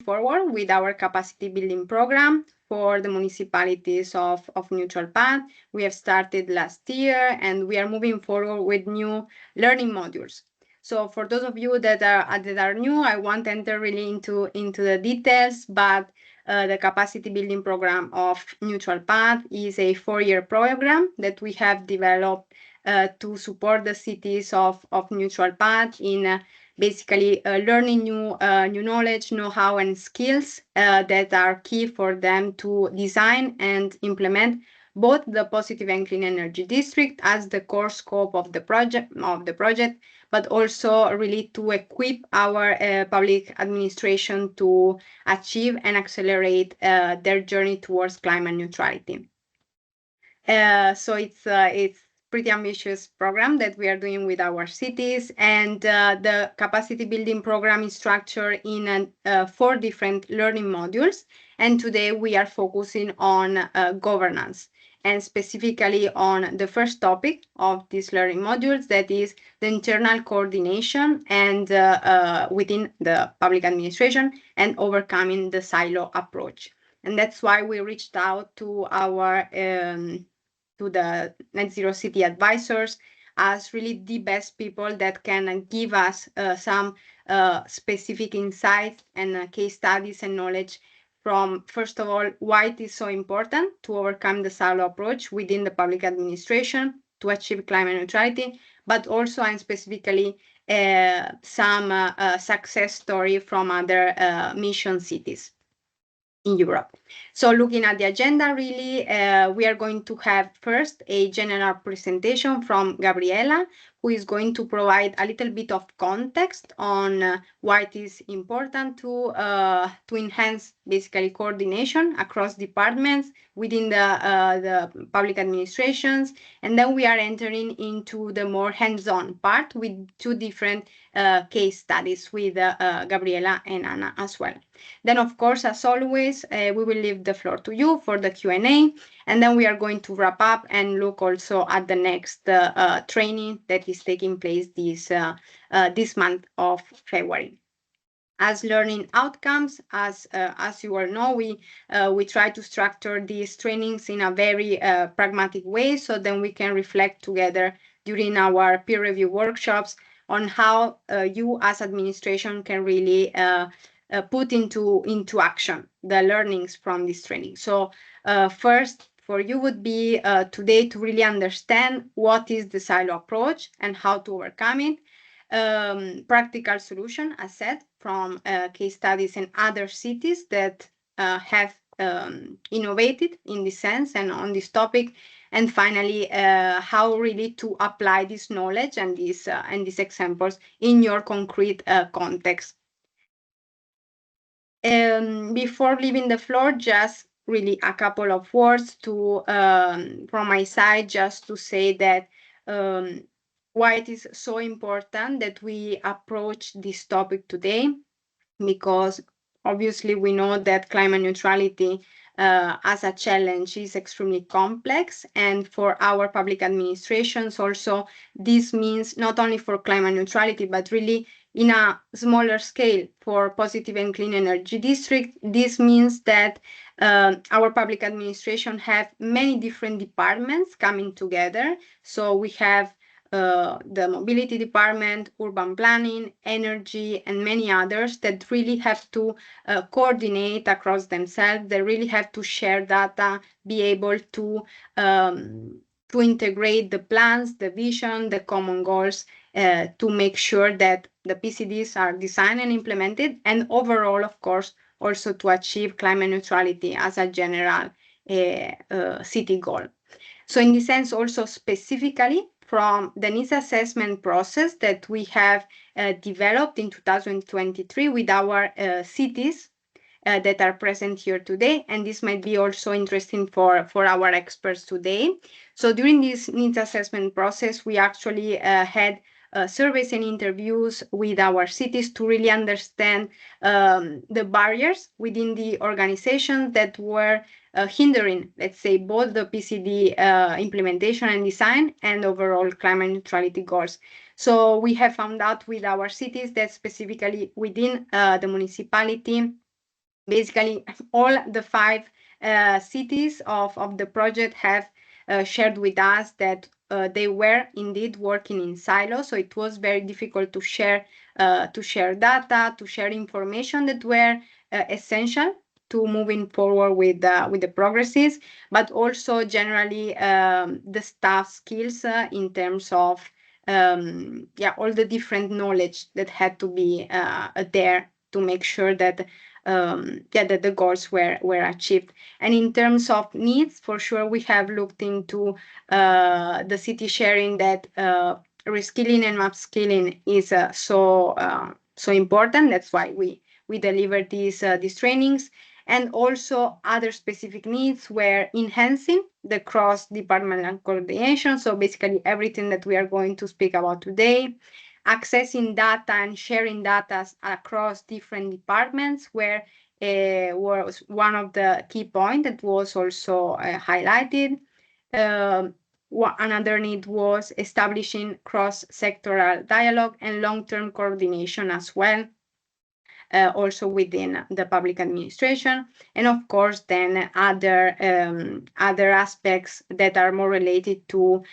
forward with our capacity building program for the municipalities of Neutral Path. We have started last year, and we are moving forward with new learning modules. So for those of you that are new, I won't enter really into the details, but the capacity building program of Neutral Path is a 4-year program that we have developed to support the cities of Neutral Path in basically learning new knowledge, know-how, and skills that are key for them to design and implement both the positive and clean energy district as the core scope of the project, but also really to equip our public administration to achieve and accelerate their journey towards climate neutrality. So it's pretty ambitious program that we are doing with our cities, and the capacity building program is structured in 4 different learning modules, and today we are focusing on governance, and specifically on the first topic of these learning modules, that is the internal coordination and within the public administration and overcoming the silo approach. And that's why we reached out to our to the NetZeroCity advisors as really the best people that can give us some specific insights and case studies and knowledge from, first of all, why it is so important to overcome the silo approach within the public administration to achieve climate neutrality, but also and specifically some success story from other mission cities in Europe. So looking at the agenda, really, we are going to have first a general presentation from Gabriela, who is going to provide a little bit of context on why it is important to enhance basically coordination across departments within the public administrations. And then we are entering into the more hands-on part with 2 different case studies with Gabriela and Anna as well. Then, of course, as always, we will leave the floor to you for the Q&A, and then we are going to wrap up and look also at the next training that is taking place this month of February. As learning outcomes, as you all know, we try to structure these trainings in a very pragmatic way, so then we can reflect together during our peer review workshops on how you as administration can really put into action the learnings from this training. So first for you would be today to really understand what is the silo approach and how to overcome it. Practical solution, as said, from case studies in other cities that have innovated in this sense and on this topic. And finally, how really to apply this knowledge and these examples in your concrete context. Before leaving the floor, just really a couple of words to from my side, just to say that why it is so important that we approach this topic today, because obviously we know that climate neutrality as a challenge is extremely complex, and for our public administrations also this means not only for climate neutrality but really in a smaller scale for positive and clean energy district. This means that our public administration have many different departments coming together. So we have the mobility department, urban planning, energy, and many others that really have to coordinate across themselves. They really have to share data, be able to integrate the plans, the vision, the common goals to make sure that the PCDs are designed and implemented, and overall, of course, also to achieve climate neutrality as a general city goal. So in this sense, also specifically from the needs assessment process that we have developed in 2023 with our cities that are present here today, and this might be also interesting for our experts today. So during this needs assessment process, we actually had surveys and interviews with our cities to really understand the barriers within the organization that were hindering, let's say, both the PCD implementation and design and overall climate neutrality goals. So we have found out with our cities that specifically within the municipality, Basically, all the 5 cities of the project have shared with us that they were indeed working in silos, so it was very difficult to share data, to share information that were essential to moving forward with the progresses, but also generally the staff skills in terms of all the different knowledge that had to be there to make sure that that the goals were achieved. And in terms of needs, for sure, we have looked into the city sharing that reskilling and upskilling is so important. That's why we deliver these trainings. And also other specific needs were enhancing the cross-departmental coordination. So basically everything that we are going to speak about today, accessing data and sharing data across different departments where was one of the key points that was also highlighted. Another need was establishing cross-sectoral dialogue and long-term coordination as well, also within the public administration, and of course then other aspects that are more related to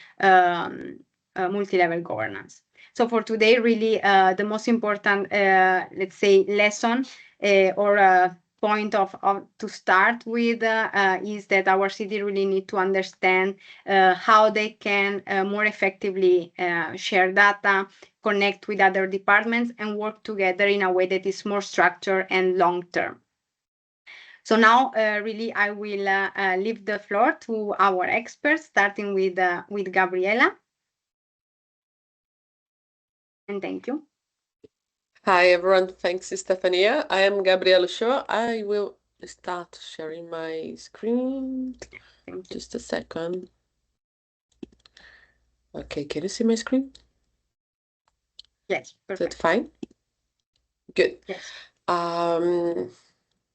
multi-level governance. So for today, really the most important, let's say, lesson or point to start with is that our city really need to understand how they can more effectively share data, connect with other departments, and work together in a way that is more structured and long-term. So now, really, I will leave the floor to our experts, starting with Gabriela. And thank you. Hi, everyone. Thanks, Stefania. I am Gabriela Uchoa. I will start sharing my screen. Just a second. Okay, can you see my screen? Yes, perfect. Is that fine? Good. Yes.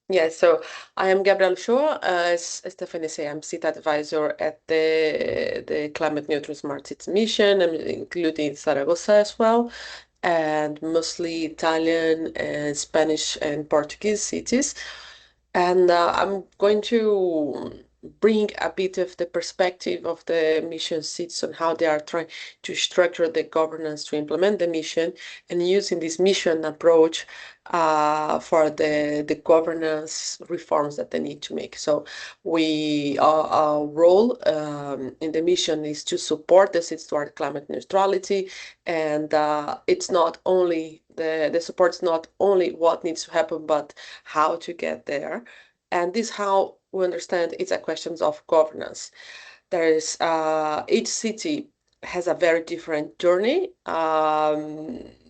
Yeah, so I am Gabriela Uchoa. As Stefania said, I'm seat advisor at the Climate Neutral Smart Cities mission, including Zaragoza as well, and mostly Italian and Spanish and Portuguese cities. And I'm going to bring a bit of the perspective of the mission seats on how they are trying to structure the governance to implement the mission, and using this mission approach for the governance reforms that they need to make. So our role in the mission is to support the cities toward climate neutrality, and it's not only the support is not only what needs to happen, but how to get there. And this how we understand it's a question of governance. There is each city has a very different journey.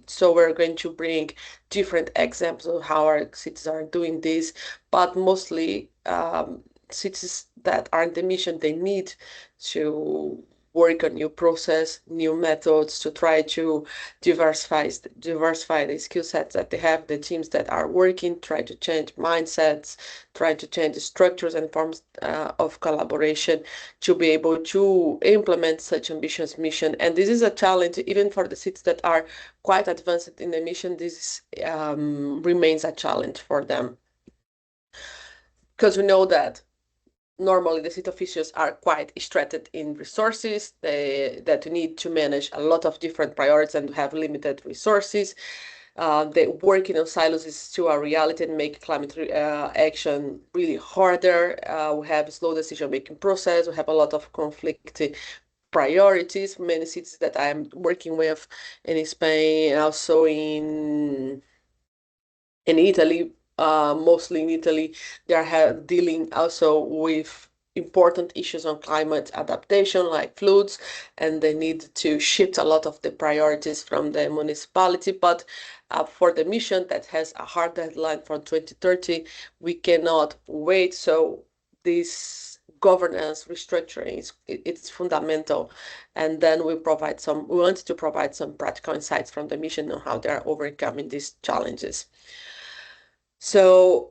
So we're going to bring different examples of how our cities are doing this, but mostly cities that are in the mission, they need to work on new process, new methods to try to diversify the skill sets that they have, the teams that are working, try to change mindsets, try to change the structures and forms of collaboration to be able to implement such ambitious mission. And this is a challenge even for the cities that are quite advanced in the mission. This remains a challenge for them, because we know that normally the city officials are quite strapped in resources, that need to manage a lot of different priorities and have limited resources. The working on silos is still a reality and make climate action really harder. We have a slow decision-making process. We have a lot of conflict priorities. Many cities that I'm working with in Spain, also in Italy, mostly in Italy, they are dealing also with important issues on climate adaptation like floods, and they need to shift a lot of the priorities from the municipality. But for the mission that has a hard deadline for 2030, we cannot wait. So this governance restructuring it's fundamental, and then we want to provide some practical insights from the mission on how they are overcoming these challenges. So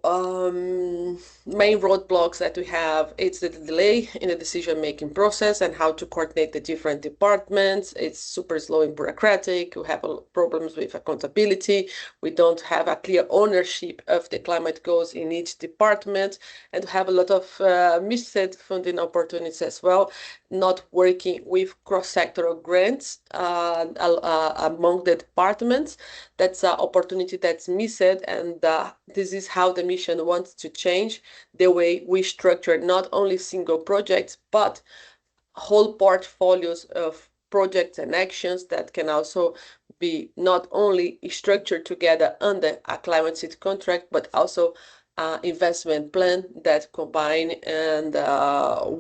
main roadblocks that we have, it's the delay in the decision-making process and how to coordinate the different departments. It's super slow and bureaucratic. We have problems with accountability. We don't have a clear ownership of the climate goals in each department, and we have a lot of missed funding opportunities as well, not working with cross-sectoral grants among the departments. That's an opportunity that's missed, and this is how the mission wants to change the way we structure not only single projects, but whole portfolios of projects and actions that can also be not only structured together under a climate city contract, but also investment plan that combine and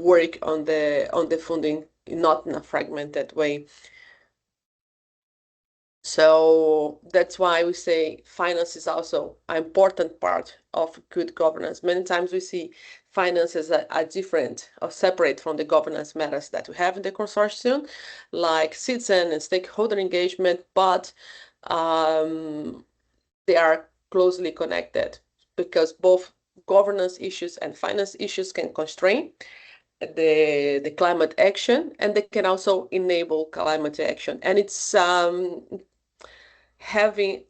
work on the funding, not in a fragmented way. So that's why we say finance is also an important part of good governance. Many times we see finance as a different or separate from the governance matters that we have in the consortium, like citizen and stakeholder engagement, but they are closely connected because both governance issues and finance issues can constrain the climate action, and they can also enable climate action. And it's having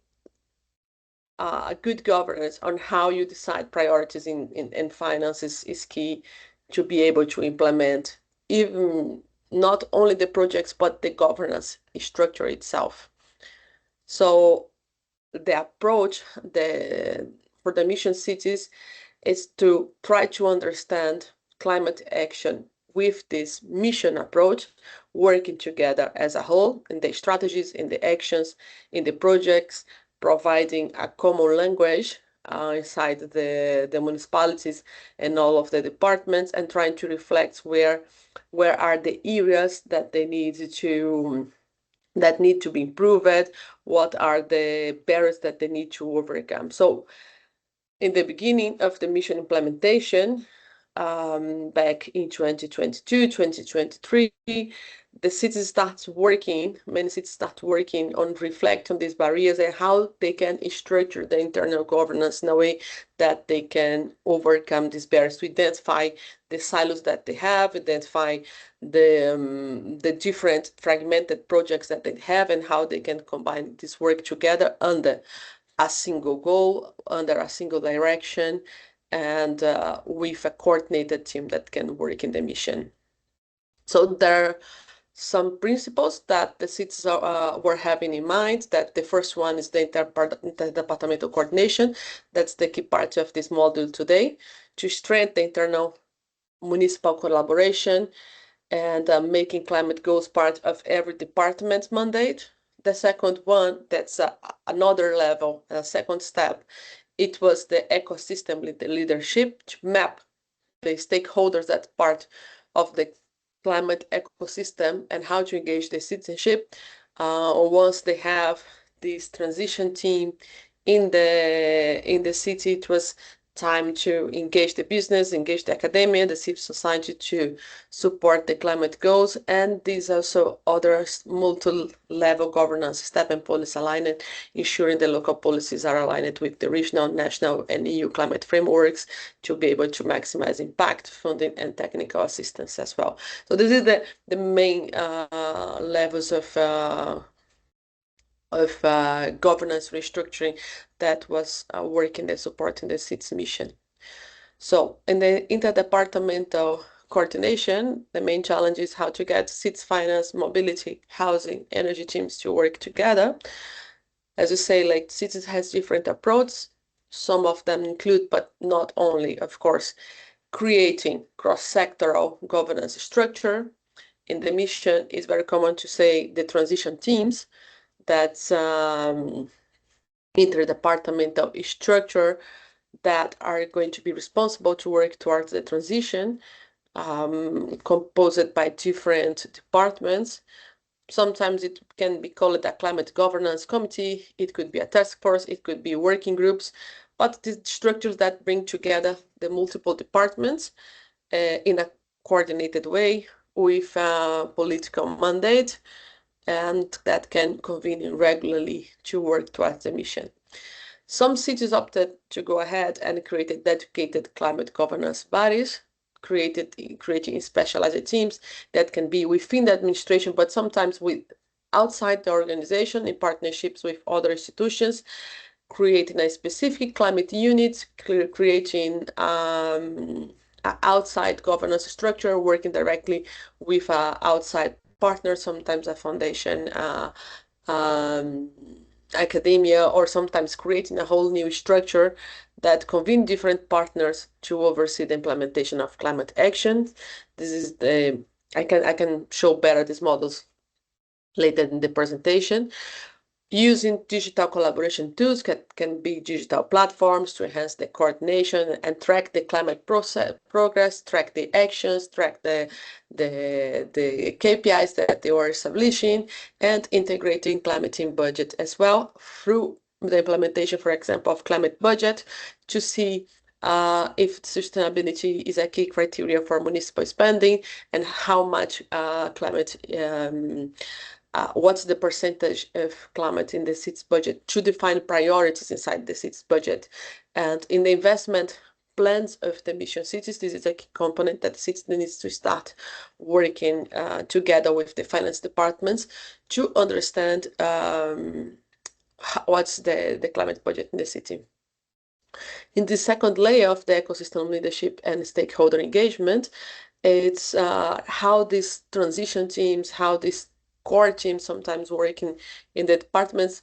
a good governance on how you decide priorities in finance is key to be able to implement even not only the projects, but the governance structure itself. So the approach for the mission cities is to try to understand climate action with this mission approach, working together as a whole in the strategies, in the actions, in the projects, providing a common language inside the municipalities and all of the departments, and trying to reflect where are the areas that they need to be improved, what are the barriers that they need to overcome. So in the beginning of the mission implementation, back in 2022, 2023, many cities start working on reflect on these barriers and how they can structure the internal governance in a way that they can overcome these barriers, to identify the silos that they have, identify the different fragmented projects that they have, and how they can combine this work together under a single goal, under a single direction, and with a coordinated team that can work in the mission. So there are some principles that the cities were having in mind. That the first one is the interdepartmental coordination. That's the key part of this module today, to strengthen the internal municipal collaboration and making climate goals part of every department's mandate. The second one, that's another level, a second step. It was the ecosystem leadership, to map the stakeholders that's part of the climate ecosystem and how to engage the citizenship. Once they have this transition team in the city, it was time to engage the business, engage the academia, the civil society to support the climate goals, and these also other multi-level governance step and policy alignment, ensuring the local policies are aligned with the regional, national, and EU climate frameworks to be able to maximize impact, funding, and technical assistance as well. So this is the main levels of governance restructuring that was working and supporting the city's mission. So in the interdepartmental coordination, the main challenge is how to get cities finance, mobility, housing, energy teams to work together. As you say, like cities has different approaches. Some of them include, but not only, of course, creating cross-sectoral governance structure. In the mission, it's very common to say the transition teams, that's interdepartmental structure that are going to be responsible to work towards the transition, composed by different departments. Sometimes it can be called a climate governance committee, it could be a task force, it could be working groups, but the structures that bring together the multiple departments in a coordinated way with a political mandate, and that can convene regularly to work towards the mission. Some cities opted to go ahead and created dedicated climate governance bodies, creating specialized teams that can be within the administration, but sometimes with outside the organization in partnerships with other institutions, creating a specific climate unit, creating an outside governance structure, working directly with outside partners, sometimes a foundation, academia, or sometimes creating a whole new structure that convene different partners to oversee the implementation of climate action. This is the I can show better these models later in the presentation. Using digital collaboration tools can be digital platforms to enhance the coordination and track the climate progress, track the actions, track the KPIs that they were establishing, and integrating climate team budget as well through the implementation, for example, of climate budget to see if sustainability is a key criteria for municipal spending and how much climate what's the percentage of climate in the city's budget, to define priorities inside the city's budget. And in the investment plans of the mission cities, this is a key component that the city needs to start working together with the finance departments to understand what's the climate budget in the city. In the second layer of the ecosystem leadership and stakeholder engagement, it's how these transition teams, how these core teams sometimes working in the departments,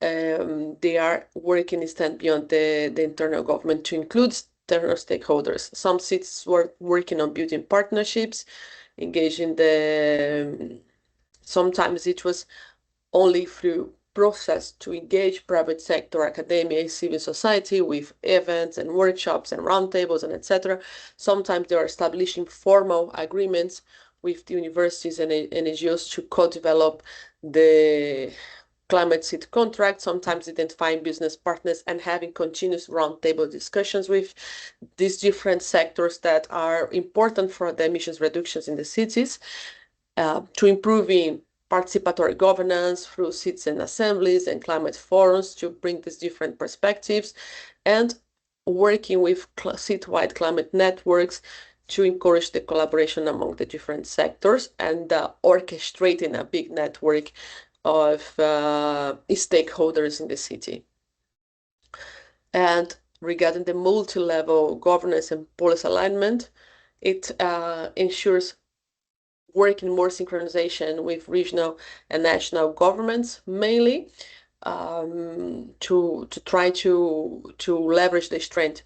they are working instead beyond the internal government to include external stakeholders. Some cities were working on building partnerships, engaging sometimes it was only through process to engage private sector, academia, civil society with events and workshops and roundtables and etc. Sometimes they are establishing formal agreements with the universities and NGOs to co-develop the climate city contract, sometimes identifying business partners and having continuous roundtable discussions with these different sectors that are important for the emissions reductions in the cities, to improving participatory governance through citizen assemblies and climate forums to bring these different perspectives, and working with citywide climate networks to encourage the collaboration among the different sectors and orchestrating a big network of stakeholders in the city. And regarding the multi-level governance and policy alignment, it ensures working more synchronization with regional and national governments, mainly to try to leverage the strength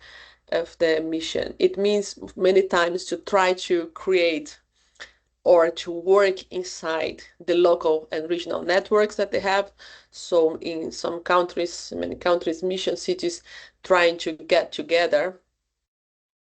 of the mission. It means many times to try to create or to work inside the local and regional networks that they have. So in some countries, many countries, mission cities trying to get together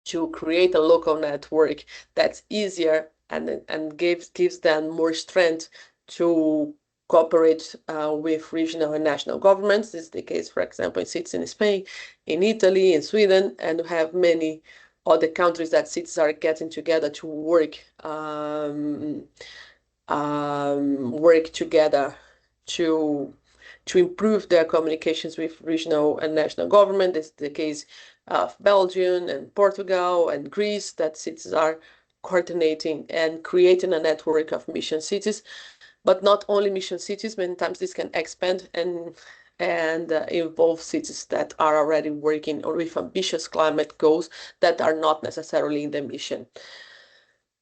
to create a local network that's easier and gives them more strength to cooperate with regional and national governments. This is the case, for example, in cities in Spain, in Italy, in Sweden, and we have many other countries that cities are getting together to work together to improve their communications with regional and national government. This is the case of Belgium and Portugal and Greece, that cities are coordinating and creating a network of mission cities. But not only mission cities, many times this can expand and involve cities that are already working with ambitious climate goals that are not necessarily in the mission.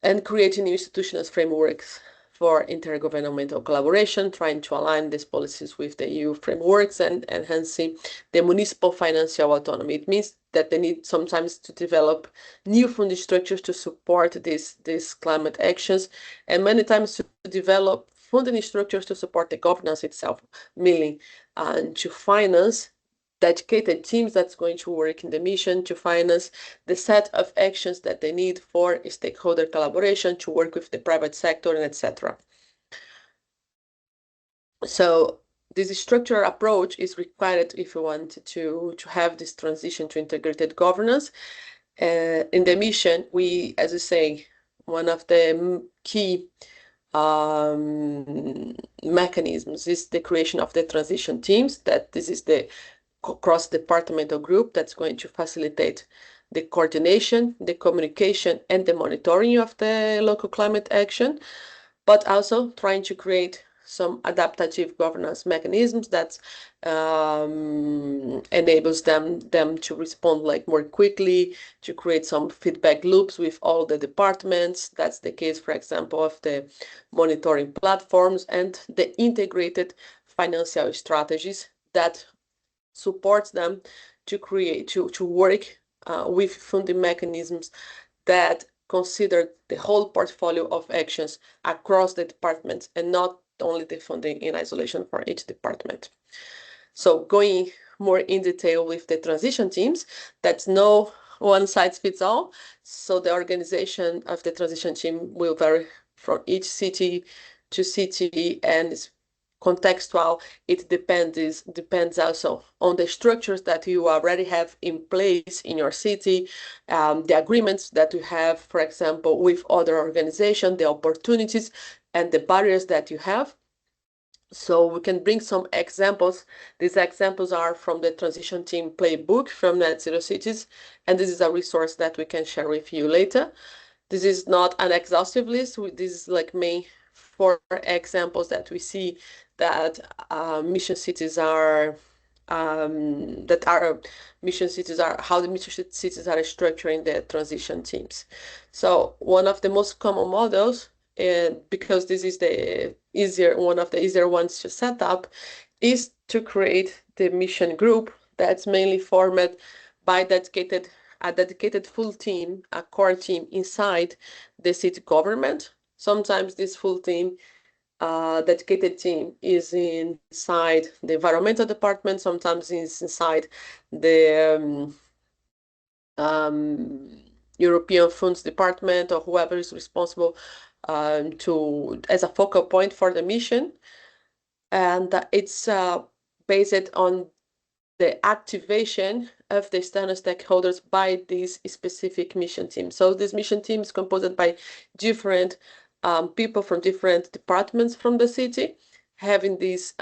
And creating new institutional frameworks for intergovernmental collaboration, trying to align these policies with the EU frameworks and enhancing the municipal financial autonomy. It means that they need sometimes to develop new funding structures to support these climate actions, and many times to develop funding structures to support the governance itself, meaning to finance dedicated teams that's going to work in the mission, to finance the set of actions that they need for stakeholder collaboration, to work with the private sector, and etc. So this structured approach is required if we want to have this transition to integrated governance. In the mission, we, as I say, one of the key mechanisms is the creation of the transition teams, that this is the cross-departmental group that's going to facilitate the coordination, the communication, and the monitoring of the local climate action, but also trying to create some adaptive governance mechanisms that enables them to respond like more quickly, to create some feedback loops with all the departments. That's the case, for example, of the monitoring platforms and the integrated financial strategies that supports them to create, to work with funding mechanisms that consider the whole portfolio of actions across the departments and not only the funding in isolation for each department. So going more in detail with the transition teams, that's no one size fits all. So the organization of the transition team will vary from each city to city, and it's contextual. It depends also on the structures that you already have in place in your city, the agreements that you have, for example, with other organizations, the opportunities and the barriers that you have. So we can bring some examples. These examples are from the transition team playbook from NetZeroCities, and this is a resource that we can share with you later. This is not an exhaustive list. This is like main 4 examples that we see that mission cities are how the mission cities are structuring the transition teams. So one of the most common models, because this is one of the easier ones to set up, is to create the mission group that's mainly formed by a dedicated full team, a core team inside the city government. Sometimes this full team, dedicated team, is inside the environmental department, sometimes it's inside the European funds department, or whoever is responsible as a focal point for the mission. And it's based on the activation of the external stakeholders by this specific mission team. So this mission team is composed by different people from different departments from the city, having this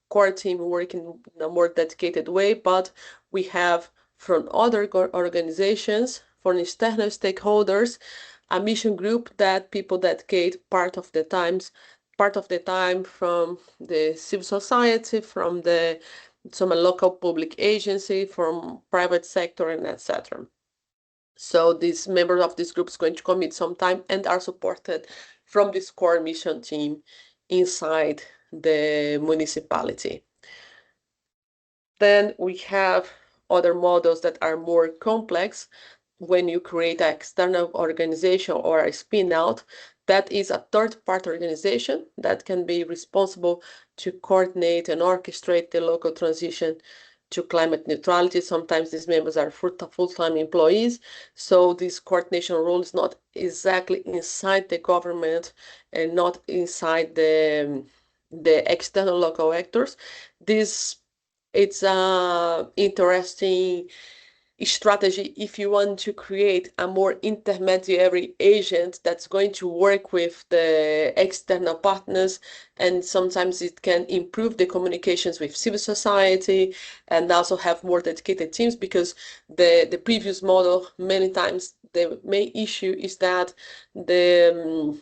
core team working in a more dedicated way, but we have from other organizations, from external stakeholders, a mission group that people dedicate part of the time from the civil society, from some local public agency, from private sector, and etc. So these members of this group is going to commit some time and are supported from this core mission team inside the municipality. Then we have other models that are more complex. When you create an external organization or a spin-out, that is a third-party organization that can be responsible to coordinate and orchestrate the local transition to climate neutrality. Sometimes these members are full-time employees, so this coordination role is not exactly inside the government and not inside the external local actors. It's an interesting strategy if you want to create a more intermediary agent that's going to work with the external partners, and sometimes it can improve the communications with civil society and also have more dedicated teams, because the previous model, many times the main issue is that the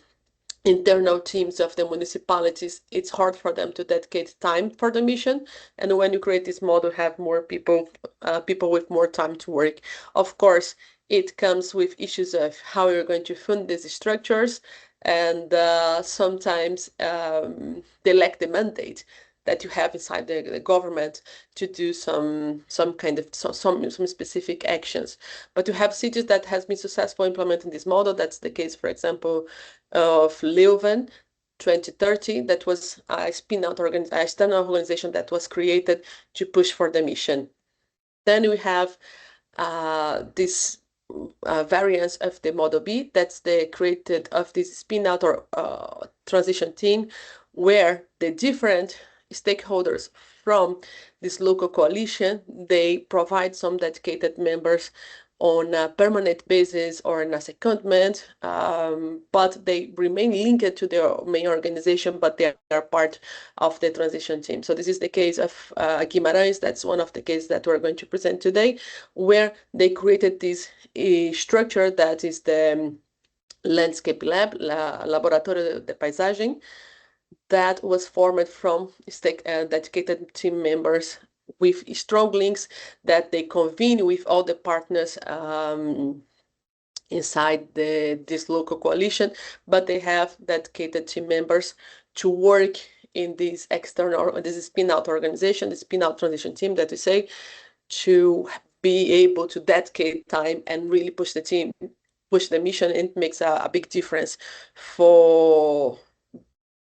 internal teams of the municipalities, it's hard for them to dedicate time for the mission. And when you create this model, have more people with more time to work. Of course, it comes with issues of how you're going to fund these structures, and sometimes they lack the mandate that you have inside the government to do some specific actions. But you have cities that has been successful implementing this model. That's the case, for example, of Leuven 2030, that was a spin-out external organization that was created to push for the mission. Then we have this variance of the model B, that's the created of this spin-out or transition team, where the different stakeholders from this local coalition, they provide some dedicated members on a permanent basis or on a secondment, but they remain linked to their main organization, but they are part of the transition team. So this is the case of Guimarães. That's one of the cases that we're going to present today, where they created this structure that is the landscape lab, Laboratório de Paisagem, that was formed from dedicated team members with strong links that they convene with all the partners inside this local coalition, but they have dedicated team members to work in this spin-out organization, the spin-out transition team that we say, to be able to dedicate time and really push the mission. It makes a big difference for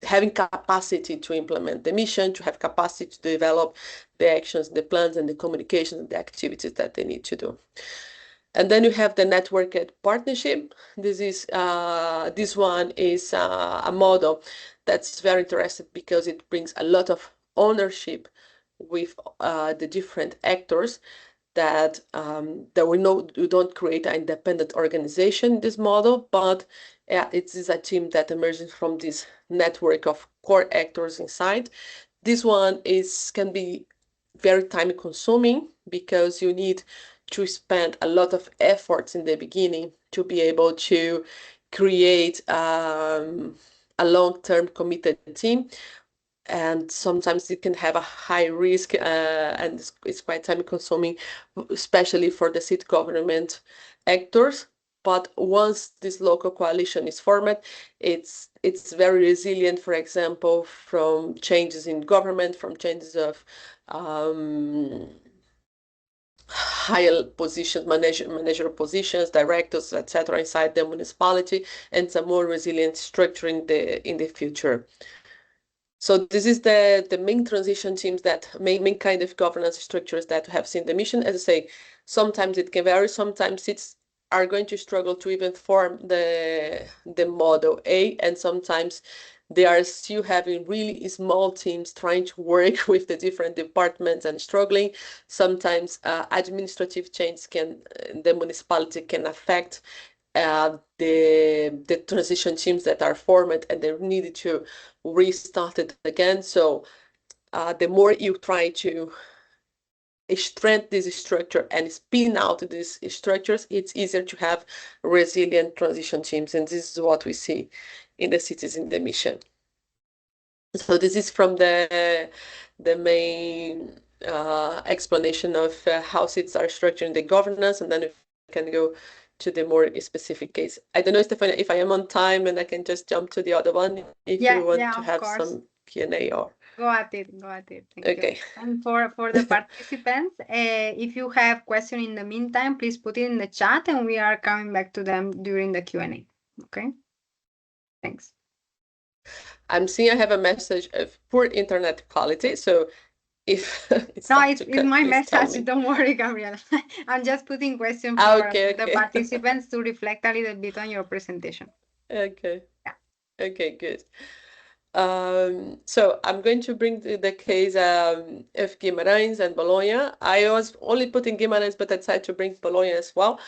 having capacity to implement the mission, to have capacity to develop the actions, the plans, and the communications and the activities that they need to do. And then you have the networked partnership. This one is a model that's very interesting because it brings a lot of ownership with the different actors that we don't create an independent organization in this model, but it is a team that emerges from this network of core actors inside. This one can be very time consuming because you need to spend a lot of efforts in the beginning to be able to create a long-term committed team. And sometimes it can have a high risk and it's quite time consuming, especially for the city government actors. But once this local coalition is formed, it's very resilient, for example, from changes in government, from changes of higher positions, managerial positions, directors, etc., inside the municipality, and some more resilient structure in the future. So this is the main transition teams that main kind of governance structures that have seen the mission. As I say, sometimes it can vary, sometimes it's are going to struggle to even form the model A, and sometimes they are still having really small teams trying to work with the different departments and struggling. Sometimes administrative change the municipality can affect the transition teams that are formed, and they needed to restart it again. So the more you try to strengthen this structure and spin out these structures, it's easier to have resilient transition teams, and this is what we see in the cities in the mission. So this is from the main explanation of how cities are structuring the governance, and then we can go to the more specific case. I don't know, Stefania, if I am on time and I can just jump to the other one if you want to have some Q&A or... Go at it. Thank you. And for the participants, if you have questions in the meantime, please put it in the chat and we are coming back to them during the Q&A. Okay? Thanks. I'm seeing I have a message of poor internet quality, so if it's my message, don't worry, Gabriela. I'm just putting questions for the participants to reflect a little bit on your presentation. Okay. Yeah. Okay, good. So I'm going to bring the case of Guimarães and Bologna. I was only putting Guimarães, but I decided to bring Bologna as well.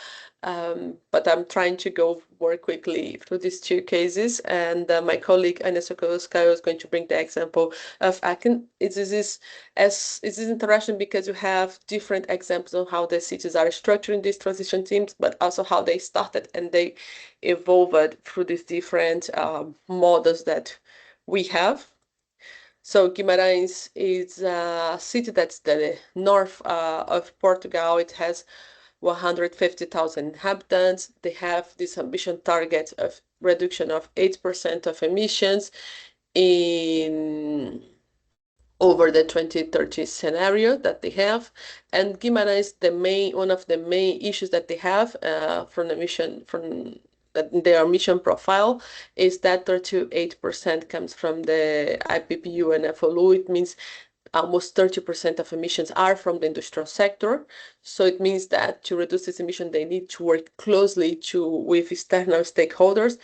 But I'm trying to go more quickly through these two cases. And my colleague, Sokolowska, was going to bring the example of Aachen. It is interesting because you have different examples of how the cities are structuring these transition teams, but also how they started and they evolved through these different models that we have. So Guimarães is a city that's the north of Portugal. It has 150,000 inhabitants. They have this ambition target of reduction of 8% of emissions in over the 2030 scenario that they have. And Guimarães, one of the main issues that they have from their mission profile is that 38% comes from the IPPU and FOLU. It means almost 30% of emissions are from the industrial sector. So it means that to reduce this emission, they need to work closely with external stakeholders.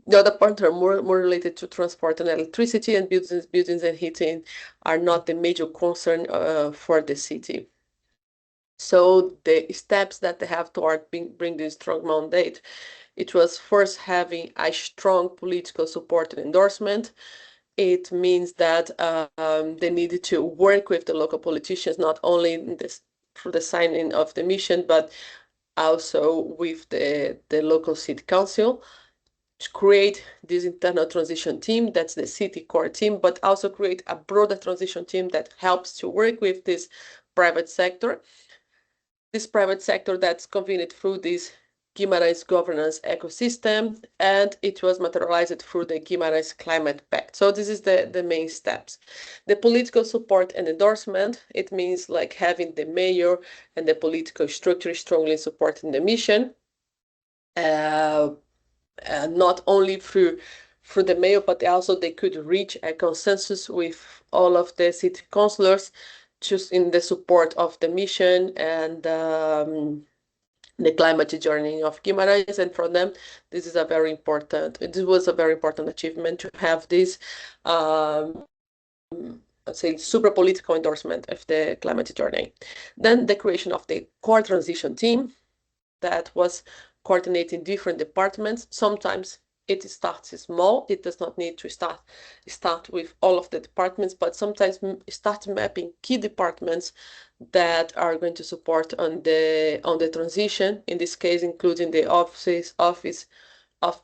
The other parts are more related to transport and electricity, and buildings and heating are not the major concern for the city. So the steps that they have toward bring this strong mandate, it was first having a strong political support and endorsement. It means that they needed to work with the local politicians, not only in this, through the signing of the mission, but also with the local city council, to create this internal transition team, that's the city core team, but also create a broader transition team that helps to work with this private sector. This private sector that's convened through this Guimarães governance ecosystem, and it was materialized through the Guimarães Climate Pact. So this is the main steps. The political support and endorsement, it means like having the mayor and the political structure strongly supporting the mission, not only through the mayor, but also they could reach a consensus with all of the city councillors just in the support of the mission and the climate journey of Guimarães. And for them, this is a very important, it was a very important achievement to have this, let's say, super political endorsement of the climate journey. Then the creation of the core transition team that was coordinating different departments. Sometimes it starts small. It does not need to start with all of the departments, but sometimes start mapping key departments that are going to support on the transition. In this case, including the office of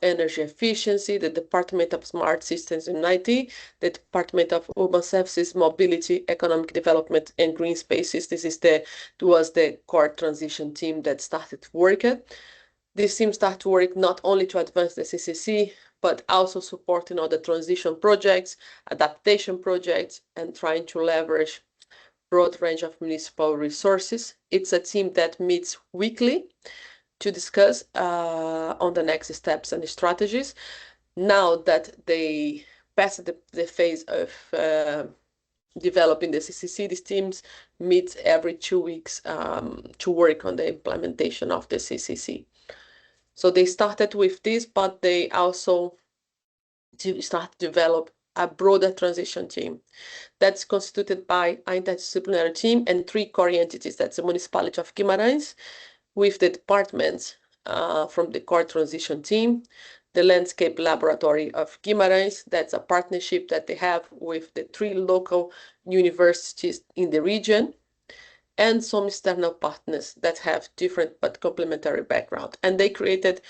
energy efficiency, the Department of Smart Systems and IT, the Department of Urban Services, Mobility, Economic Development, and Green Spaces. This was the core transition team that started working. This team started to work not only to advance the CCC, but also supporting all the transition projects, adaptation projects, and trying to leverage broad range of municipal resources. It's a team that meets weekly to discuss on the next steps and strategies. Now that they passed the phase of developing the CCC, these teams meet every 2 weeks to work on the implementation of the CCC. So they started with this, but they also start to develop a broader transition team that's constituted by an interdisciplinary team and 3 core entities. That's the municipality of Guimarães, with the departments from the core transition team, the landscape laboratory of Guimarães, that's a partnership that they have with the 3 local universities in the region, and some external partners that have different but complementary background. And they created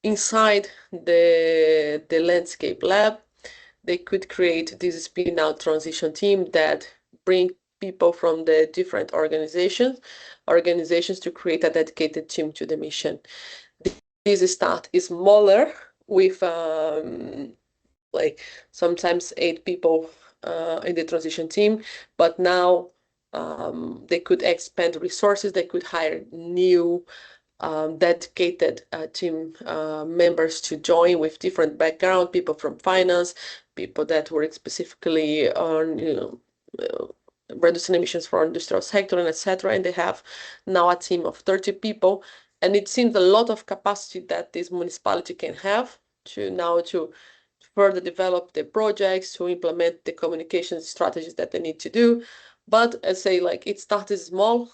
inside the landscape lab, they could create this spin-out transition team that bring people from the different organizations to create a dedicated team to the mission. This start is smaller with like sometimes 8 people in the transition team, but now they could expand resources, they could hire new dedicated team members to join with different background, people from finance, people that work specifically on reducing emissions for industrial sector and etc. And they have now a team of 30 people, and it seems a lot of capacity that this municipality can have to further develop the projects, to implement the communication strategies that they need to do. But I say, like, it started small,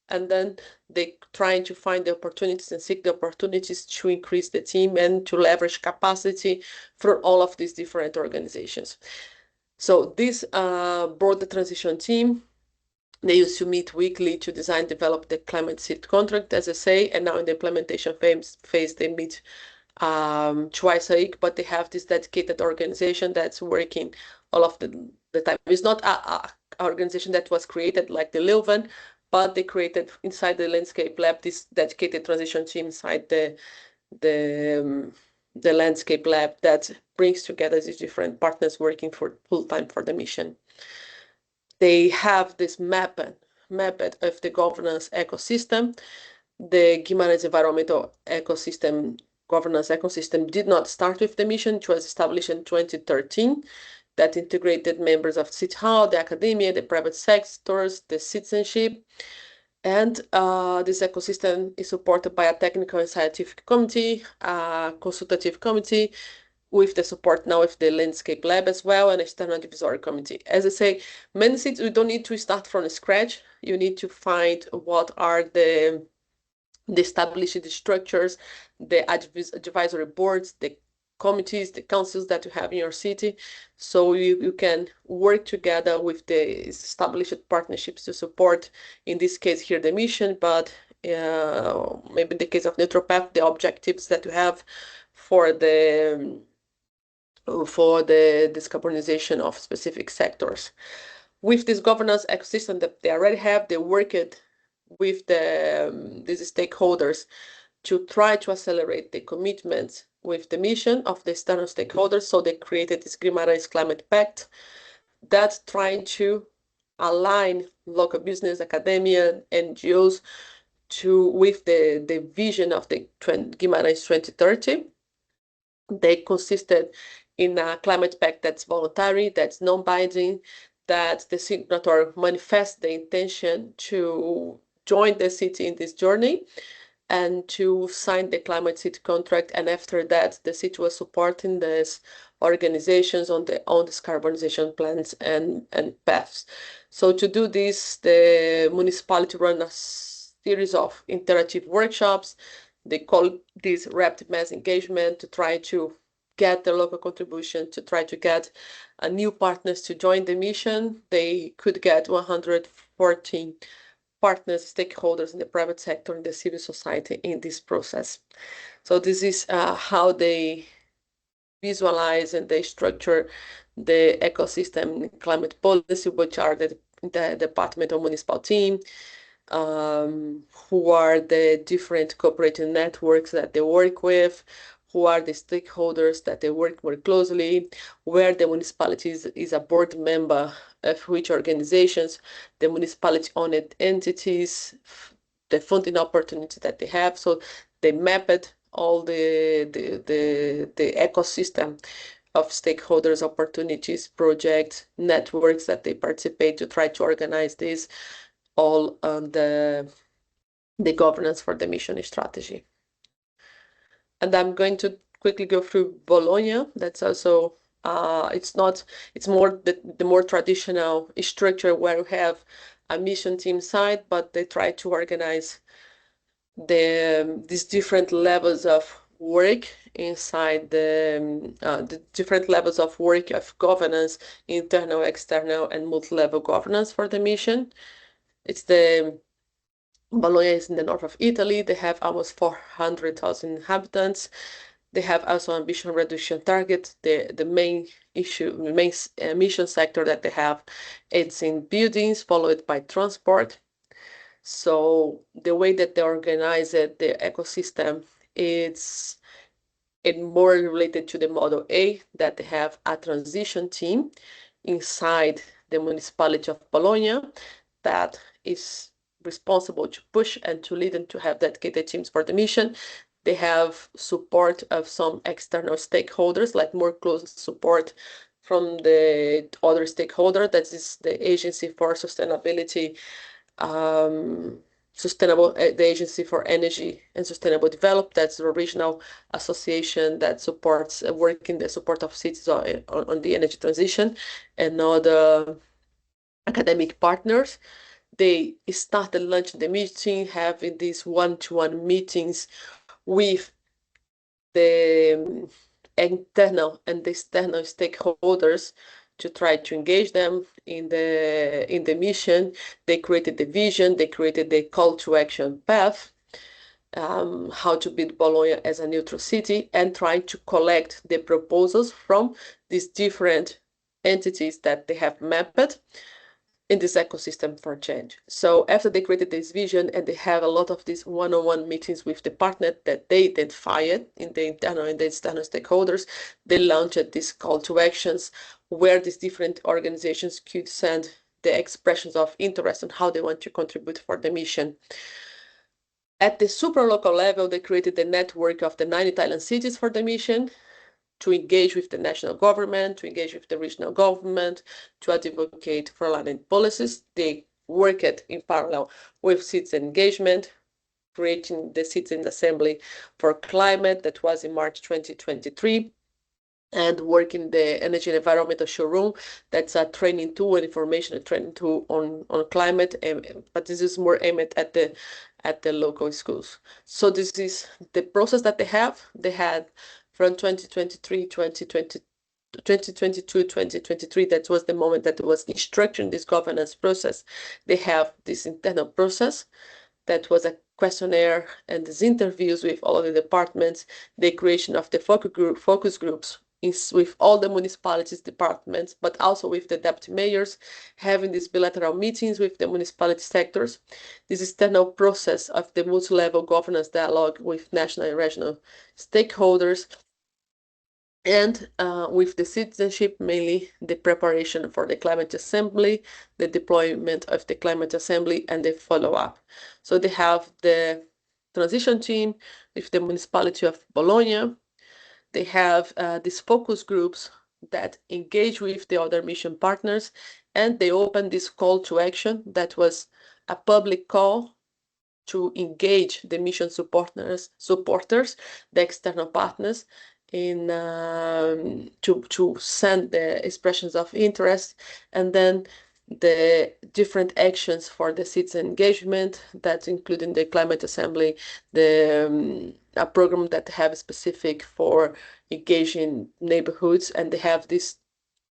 and then they trying to find the opportunities and seek the opportunities to increase the team and to leverage capacity for all of these different organizations. So this broader transition team, they used to meet weekly to design, develop the climate seed contract, as I say, and now in the implementation phase they meet twice a week, but they have this dedicated organization that's working all of the time. It's not a organization that was created like the Leuven, but they created inside the landscape lab this dedicated transition team inside the landscape lab that brings together these different partners working for full time for the mission. They have this map of the governance ecosystem. The Guimarães environmental ecosystem governance ecosystem did not start with the mission. It was established in 2013. That integrated members of City Hall, the academia, the private sectors, the citizenship. And this ecosystem is supported by a technical and scientific committee, a consultative committee, with the support now of the Landscape Lab as well, and external advisory committee. As I say, many cities, we don't need to start from scratch. You need to find what are the established structures, the advisory boards, the committees, the councils that you have in your city, so you can work together with the established partnerships to support, in this case here, the mission, but maybe in the case of NeutralPath, the objectives that you have for the decarbonization of specific sectors. With this governance ecosystem that they already have, they work it with these stakeholders to try to accelerate the commitments with the mission of the external stakeholders. So they created this Guimarães Climate Pact that's trying to align local business, academia, NGOs with the vision of the Guimarães 2030. They consisted in a climate pact that's voluntary, that's non-binding, that the signatory manifests the intention to join the city in this journey and to sign the climate city contract. And after that, the city was supporting these organizations on these carbonization plans and paths. So to do this, the municipality run a series of interactive workshops. They call this rapid mass engagement to try to get the local contribution, to try to get new partners to join the mission. They could get 114 partners, stakeholders in the private sector, in the civil society in this process. So this is how they visualize and they structure the ecosystem climate policy, which are the department of municipal team, who are the different cooperating networks that they work with, who are the stakeholders that they work more closely, where the municipality is a board member of which organizations, the municipality-owned entities, the funding opportunity that they have. So they mapped all the ecosystem of stakeholders, opportunities, projects, networks that they participate to try to organize this all on the governance for the mission strategy. And I'm going to quickly go through Bologna. That's also it's more the more traditional structure where you have a mission team side, but they try to organize these different levels of work inside the different levels of work of governance, internal, external, and multi-level governance for the mission. It's Bologna is in the north of Italy. They have almost 400,000 inhabitants. They have also ambition reduction targets. The main mission sector that they have, it's in buildings, followed by transport. So the way that they organize it, the ecosystem, it's more related to the model A, that they have a transition team inside the municipality of Bologna that is responsible to push and to lead and to have dedicated teams for the mission. They have support of some external stakeholders, like more close support from the other stakeholder, that is the Agency for Sustainability, the Agency for Energy and Sustainable Development. That's the regional association that supports work in the support of cities on the energy transition, and other academic partners. They started launching the meeting, having these one-to-one meetings with the internal and the external stakeholders to try to engage them in the mission. They created the vision, they created the call to action path, how to build Bologna as a neutral city, and trying to collect the proposals from these different entities that they have mapped in this ecosystem for change. So after they created this vision and they have a lot of these one-on-one meetings with the partner that they identified in the internal and the external stakeholders, they launched this call to actions where these different organizations could send the expressions of interest on how they want to contribute for the mission. At the super local level, they created the network of the 9 Italian cities for the mission, to engage with the national government, to engage with the regional government, to advocate for aligned policies. They worked in parallel with citizen engagement, creating the Citizen Assembly for Climate that was in March 2023. and work in the energy and environmental showroom. That's a training tool and information training tool on climate, but this is more aimed at the local schools. So this is the process that they have. They had from 2023, 2022, 2023, that was the moment that was instructing this governance process. They have this internal process that was a questionnaire and these interviews with all of the departments, the creation of the focus groups with all the municipalities departments, but also with the deputy mayors, having these bilateral meetings with the municipality sectors, this external process of the multi-level governance dialogue with national and regional stakeholders, and with the citizenship, mainly the preparation for the climate assembly, the deployment of the climate assembly, and the follow-up. So they have the transition team with the municipality of Bologna. They have these focus groups that engage with the other mission partners, and they open this call to action that was a public call to engage the mission supporters, the external partners, in to send the expressions of interest, and then the different actions for the citizen engagement, that's including the climate assembly, the a program that have specific for engaging neighborhoods, and they have these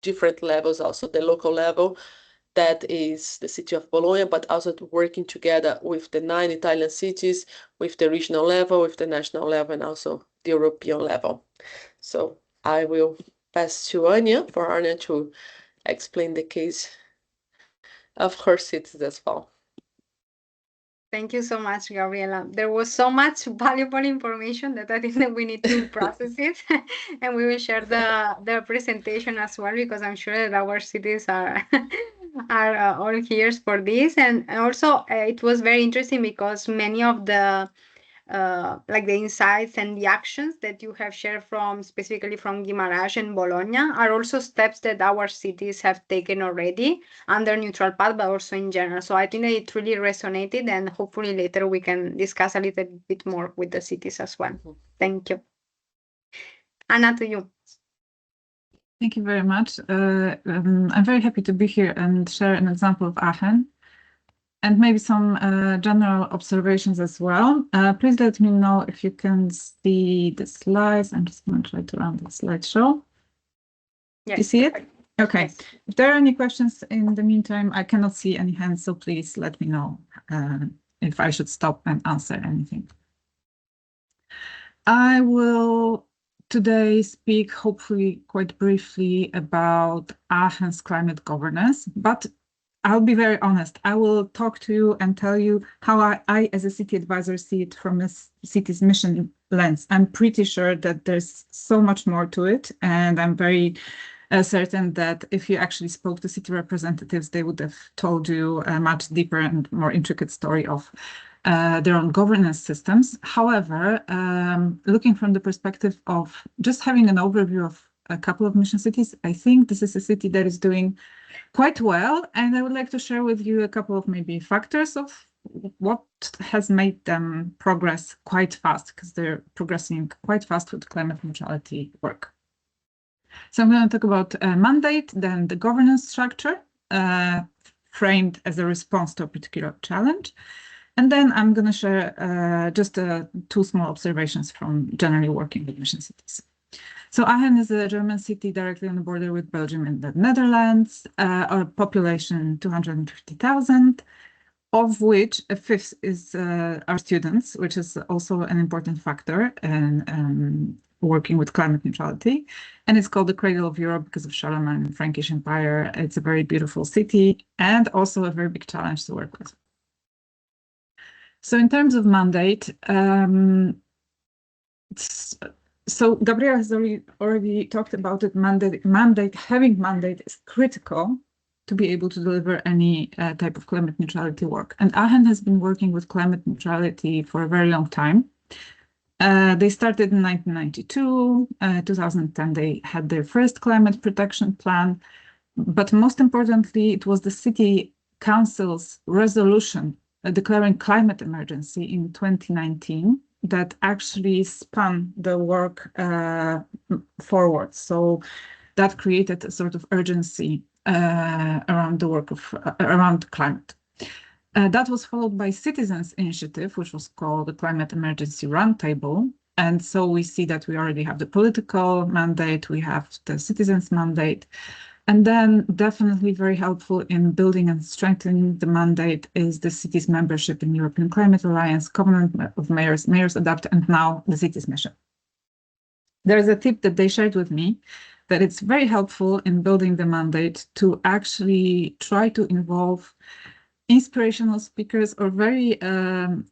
different levels, also the local level, that is the city of Bologna, but also working together with the 9 Italian cities, with the regional level, with the national level, and also the European level. So I will pass to Anya for Anya to explain the case of her cities as well. Thank you so much, Gabriela. There was so much valuable information that I think that we need to process it, and we will share the presentation as well, because I'm sure that our cities are are all ears for this. And also, it was very interesting because many of the like the insights and the actions that you have shared from specifically from Guimarães and Bologna are also steps that our cities have taken already under Neutral Path, but also in general. So I think that it really resonated, and hopefully later we can discuss a little bit more with the cities as well. Thank you. Anna, to you. Thank you very much. I'm very happy to be here and share an example of Aachen, and maybe some general observations as well. Please let me know if you can see the slides. I'm just going to try to run the slideshow. Yes. Do you see it? Okay. Yes. If there are any questions in the meantime, I cannot see any hands, so please let me know if I should stop and answer anything. I will today speak, hopefully quite briefly, about Aachen's climate governance, but I'll be very honest. I will talk to you and tell you how I as a city advisor, see it from a city's mission lens. I'm pretty sure that there's so much more to it, and I'm very certain that if you actually spoke to city representatives, they would have told you a much deeper and more intricate story of their own governance systems. However, looking from the perspective of just having an overview of a couple of mission cities, I think this is a city that is doing quite well, and I would like to share with you a couple of maybe factors of what has made them progress quite fast, because they're progressing quite fast with climate neutrality work. So I'm going to talk about mandate, then the governance structure framed as a response to a particular challenge, and then I'm going to share just two small observations from generally working with mission cities. So Aachen is a German city directly on the border with Belgium and the Netherlands, our population 250,000, of which a fifth is our students, which is also an important factor in working with climate neutrality. And it's called the Cradle of Europe because of Charlemagne and Frankish Empire. It's a very beautiful city and also a very big challenge to work with. So in terms of mandate, so Gabriela has already talked about it. Having mandate is critical to be able to deliver any type of climate neutrality work. And Aachen has been working with climate neutrality for a very long time. They started in 1992, 2010 they had their first climate protection plan, but most importantly, it was the city council's resolution declaring climate emergency in 2019 that actually spun the work forward. So that created a sort of urgency around the work of around climate. That was followed by citizens' initiative, which was called the Climate Emergency Roundtable. And so we see that we already have the political mandate, we have the citizens' mandate. And then definitely very helpful in building and strengthening the mandate is the city's membership in European Climate Alliance, Covenant of Mayors, Mayors Adapt, and now the city's mission. There is a tip that they shared with me that it's very helpful in building the mandate to actually try to involve inspirational speakers or very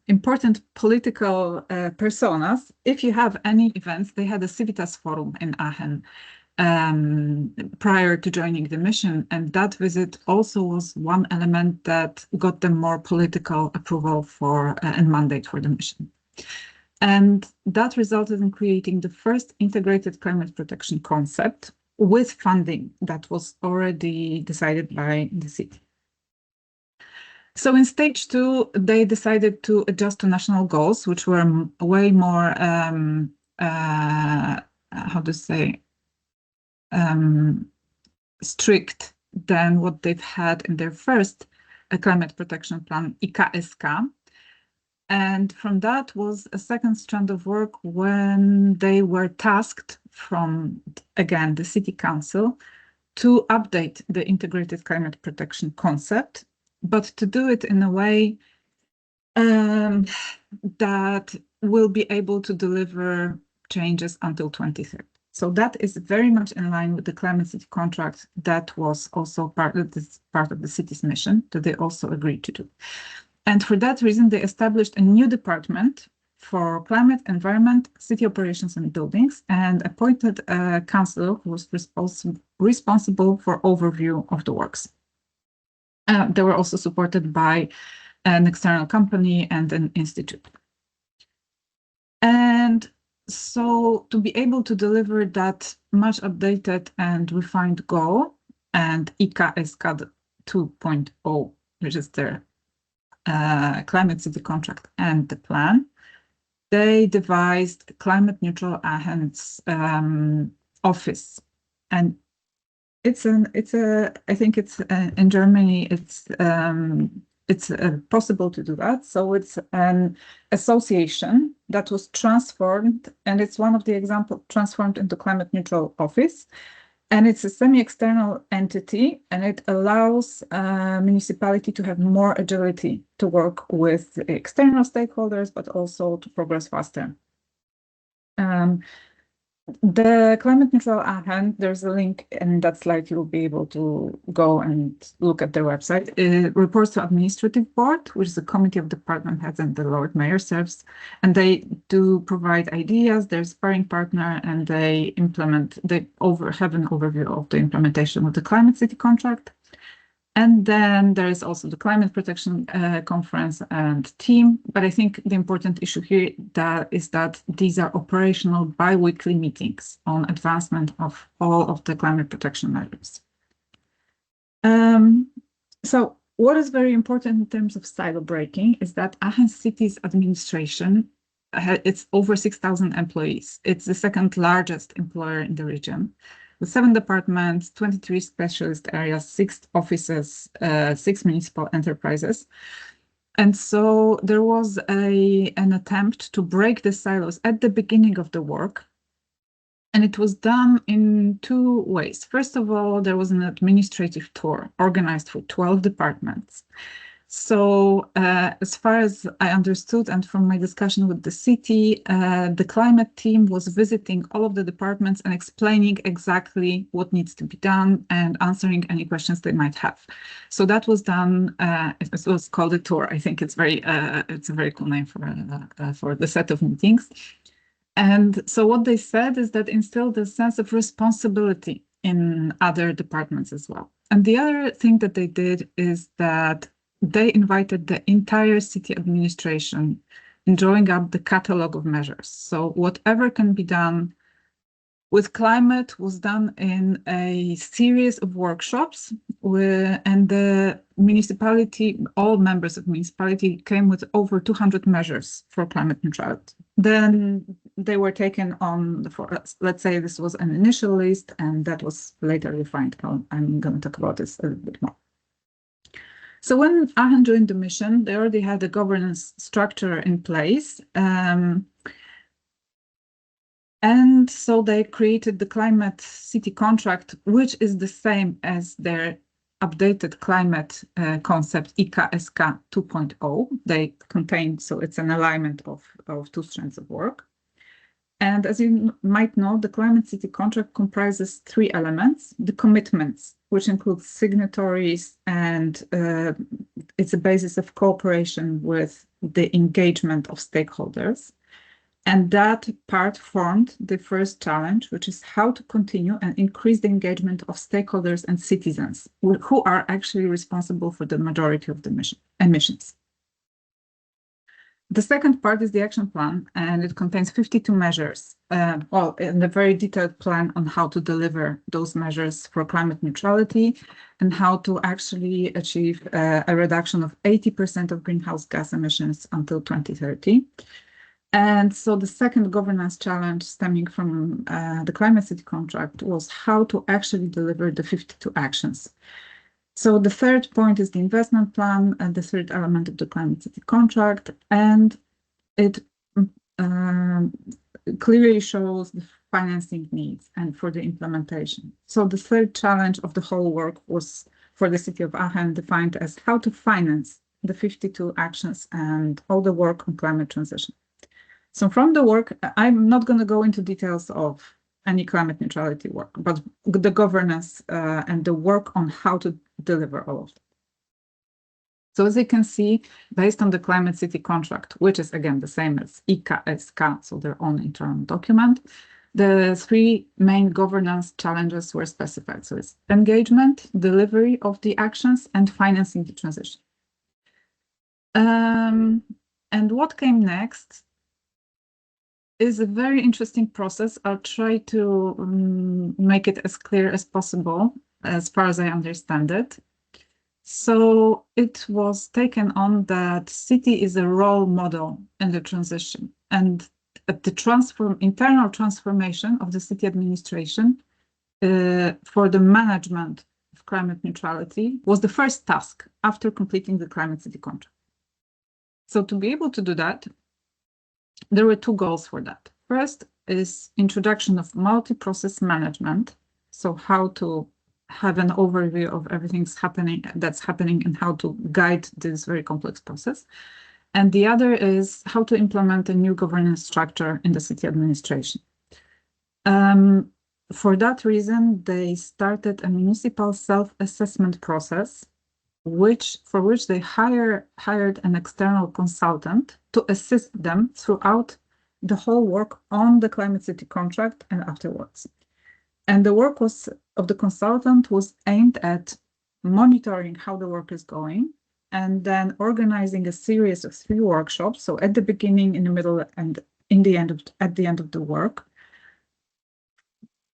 important political personas. If you have any events, they had a Civitas Forum in Aachen prior to joining the mission, and that visit also was one element that got them more political approval for and mandate for the mission. And that resulted in creating the first integrated climate protection concept with funding that was already decided by the city. So in stage 2, they decided to adjust to national goals, which were way more, strict than what they've had in their first climate protection plan, IKSK. And from that was a second strand of work when they were tasked from, again, the city council to update the integrated climate protection concept, but to do it in a way that will be able to deliver changes until 2030. So that is very much in line with the Climate City contract that was also part of the city's mission that they also agreed to do. And for that reason, they established a new department for climate, environment, city operations and buildings, and appointed a councillor who was responsible for overview of the works. They were also supported by an external company and an institute. And so to be able to deliver that much updated and refined goal and IKSK 2.0, which is their Climate City contract and the plan, they devised Climate Neutral Aachen's office. And I think it's in Germany, it's possible to do that. So it's an association that was transformed, and it's one of the examples transformed into Climate Neutral Office. And it's a semi-external entity, and it allows municipality to have more agility to work with external stakeholders, but also to progress faster. The Climate Neutral Aachen, there's a link in that slide. You'll be able to go and look at their website. It reports to Administrative Board, which is a committee of department heads and the Lord Mayor serves. And they do provide ideas, they're sparring partner, and they have an overview of the implementation of the Climate City contract. And then there is also the Climate Protection Conference and team. But I think the important issue here is that these are operational bi-weekly meetings on advancement of all of the climate protection measures. So what is very important in terms of silo breaking is that Aachen City's administration, it's over 6,000 employees. It's the second largest employer in the region, with 7 departments, 23 specialist areas, 6 offices, 6 municipal enterprises. And so there was an attempt to break the silos at the beginning of the work. And it was done in 2 ways. First of all, there was an administrative tour organized for 12 departments. So as far as I understood, and from my discussion with the city, the climate team was visiting all of the departments and explaining exactly what needs to be done and answering any questions they might have. So that was done. It was called a tour. I think it's a very cool name for the set of meetings. And so what they said is that instilled a sense of responsibility in other departments as well. And the other thing that they did is that they invited the entire city administration in drawing up the catalog of measures. So whatever can be done with climate was done in a series of workshops and the municipality, all members of municipality came with over 200 measures for climate neutrality. Then they were taken on, let's say this was an initial list, and that was later refined. I'm going to talk about this a little bit more. So when Aachen joined the mission, they already had a governance structure in place. And so they created the climate city contract, which is the same as their updated climate concept, IKSK 2.0. They contain, so it's an alignment of two strands of work. And as you might know, the climate city contract comprises three elements: the commitments, which includes signatories, and it's a basis of cooperation with the engagement of stakeholders. And that part formed the first challenge, which is how to continue and increase the engagement of stakeholders and citizens, who are actually responsible for the majority of the emissions. The second part is the action plan, and it contains 52 measures, and a very detailed plan on how to deliver those measures for climate neutrality and how to actually achieve a reduction of 80% of greenhouse gas emissions until 2030. And so the second governance challenge stemming from the Climate City contract was how to actually deliver the 52 actions. So the third point is the investment plan, and the third element of the Climate City contract, and it clearly shows the financing needs and for the implementation. So the third challenge of the whole work was for the city of Aachen defined as how to finance the 52 actions and all the work on climate transition. So from the work, I'm not going to go into details of any climate neutrality work, but the governance and the work on how to deliver all of it. So as you can see, based on the Climate City contract, which is again the same as IKSK, so their own internal document, the three main governance challenges were specified. So it's engagement, delivery of the actions, and financing the transition. And what came next is a very interesting process. I'll try to make it as clear as possible, as far as I understand it. So it was taken on that city is a role model in the transition, and the internal transformation of the city administration for the management of climate neutrality was the first task after completing the Climate City contract. So to be able to do that, there were two goals for that. First is introduction of multi-process management. So how to have an overview of everything that's happening and how to guide this very complex process. And the other is how to implement a new governance structure in the city administration. For that reason, they started a municipal self-assessment process, for which they hired an external consultant to assist them throughout the whole work on the Climate City contract and afterwards. And the work of the consultant was aimed at monitoring how the work is going, and then organizing a series of 3 workshops. So at the beginning, in the middle, and at the end of the work.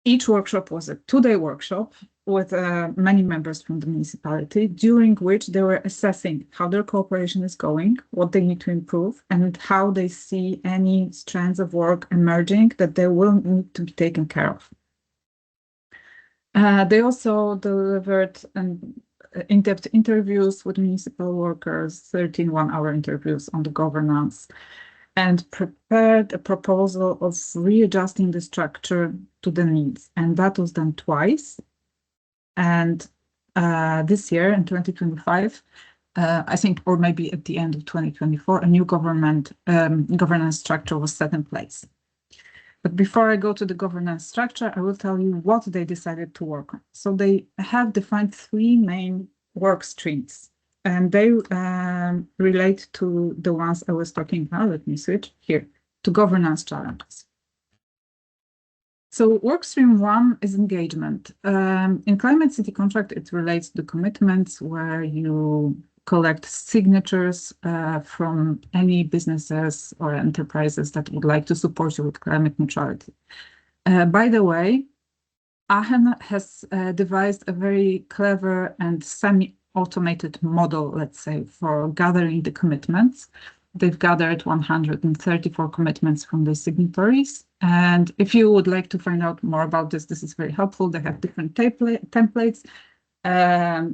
Each workshop was a 2-day workshop with many members from the municipality, during which they were assessing how their cooperation is going, what they need to improve, and how they see any strands of work emerging that they will need to be taken care of. They also delivered in-depth interviews with municipal workers, 13 one-hour interviews on the governance, and prepared a proposal of readjusting the structure to the needs. And that was done twice. And this year, in 2025, I think, or maybe at the end of 2024, a new governance structure was set in place. But before I go to the governance structure, I will tell you what they decided to work on. So they have defined 3 main work streams, and they relate to the ones I was talking about. Let me switch here to governance challenges. So work stream 1 is engagement. In Climate City contract, it relates to commitments where you collect signatures from any businesses or enterprises that would like to support you with climate neutrality. By the way, Aachen has devised a very clever and semi-automated model, let's say, for gathering the commitments. they've gathered 134 commitments from the signatories. And if you would like to find out more about this, this is very helpful. They have different templates.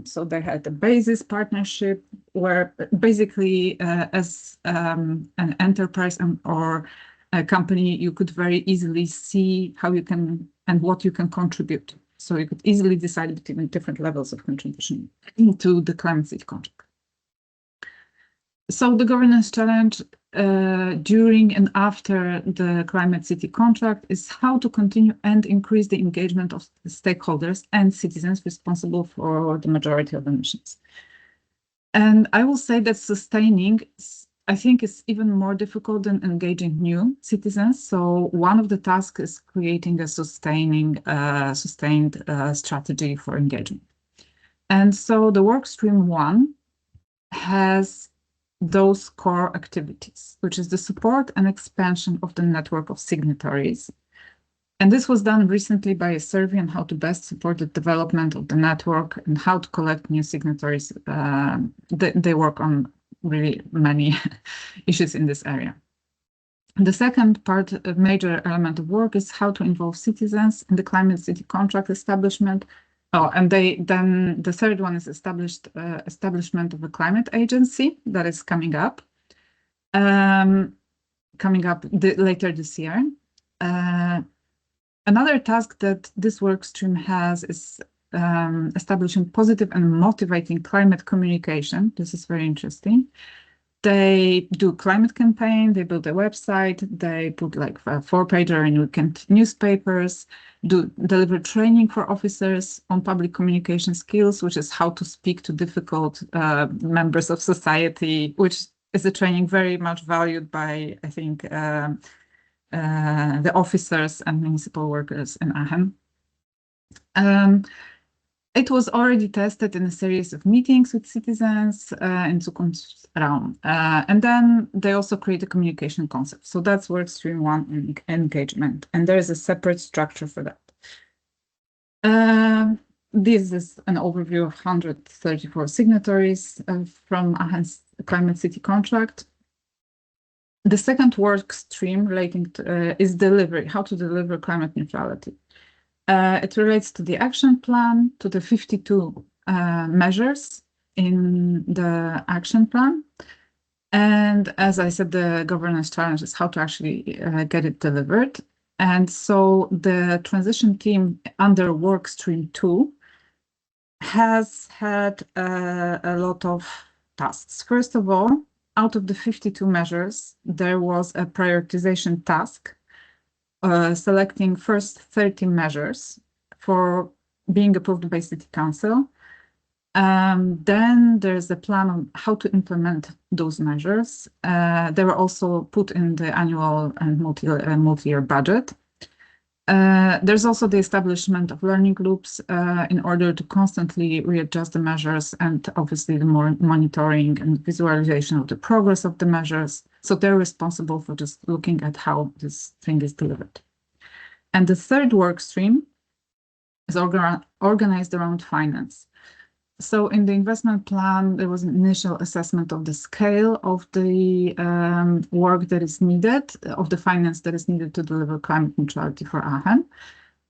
So they had the basis partnership, where basically as an enterprise or a company, you could very easily see how you can and what you can contribute. So you could easily decide between different levels of contribution to the Climate City contract. So the governance challenge during and after the Climate City contract is how to continue and increase the engagement of the stakeholders and citizens responsible for the majority of emissions. And I will say that sustaining, I think, is even more difficult than engaging new citizens. So one of the tasks is creating a sustained strategy for engagement. And so the work stream 1 has those core activities, which is the support and expansion of the network of signatories. And this was done recently by a survey on how to best support the development of the network and how to collect new signatories. They work on really many issues in this area. The second part, a major element of work, is how to involve citizens in the Climate City contract establishment. Oh, and then the third one is establishment of a climate agency that is coming up later this year. Another task that this work stream has is establishing positive and motivating climate communication. This is very interesting. They do climate campaign, they build a website, they put like a 4-pager in weekend newspapers, deliver training for officers on public communication skills, which is how to speak to difficult members of society, which is a training very much valued by, I think, the officers and municipal workers in Aachen. It was already tested in a series of meetings with citizens in Zukunftsraum. And then they also create a communication concept. So that's work stream 1, engagement. And there is a separate structure for that. This is an overview of 134 signatories from Aachen's Climate City contract. The second work stream relating to, is delivery, how to deliver climate neutrality. It relates to the action plan, to the 52 measures in the action plan. And as I said, the governance challenge is how to actually get it delivered. And so the transition team under work stream 2 has had a lot of tasks. First of all, out of the 52 measures, there was a prioritization task selecting first 30 measures for being approved by City Council. Then there's a plan on how to implement those measures. They were also put in the annual and multi-year budget. There's also the establishment of learning loops in order to constantly readjust the measures, and obviously the more monitoring and visualization of the progress of the measures. So they're responsible for just looking at how this thing is delivered. And the third work stream is organized around finance. So in the investment plan, there was an initial assessment of the scale of the work that is needed, of the finance that is needed to deliver climate neutrality for Aachen.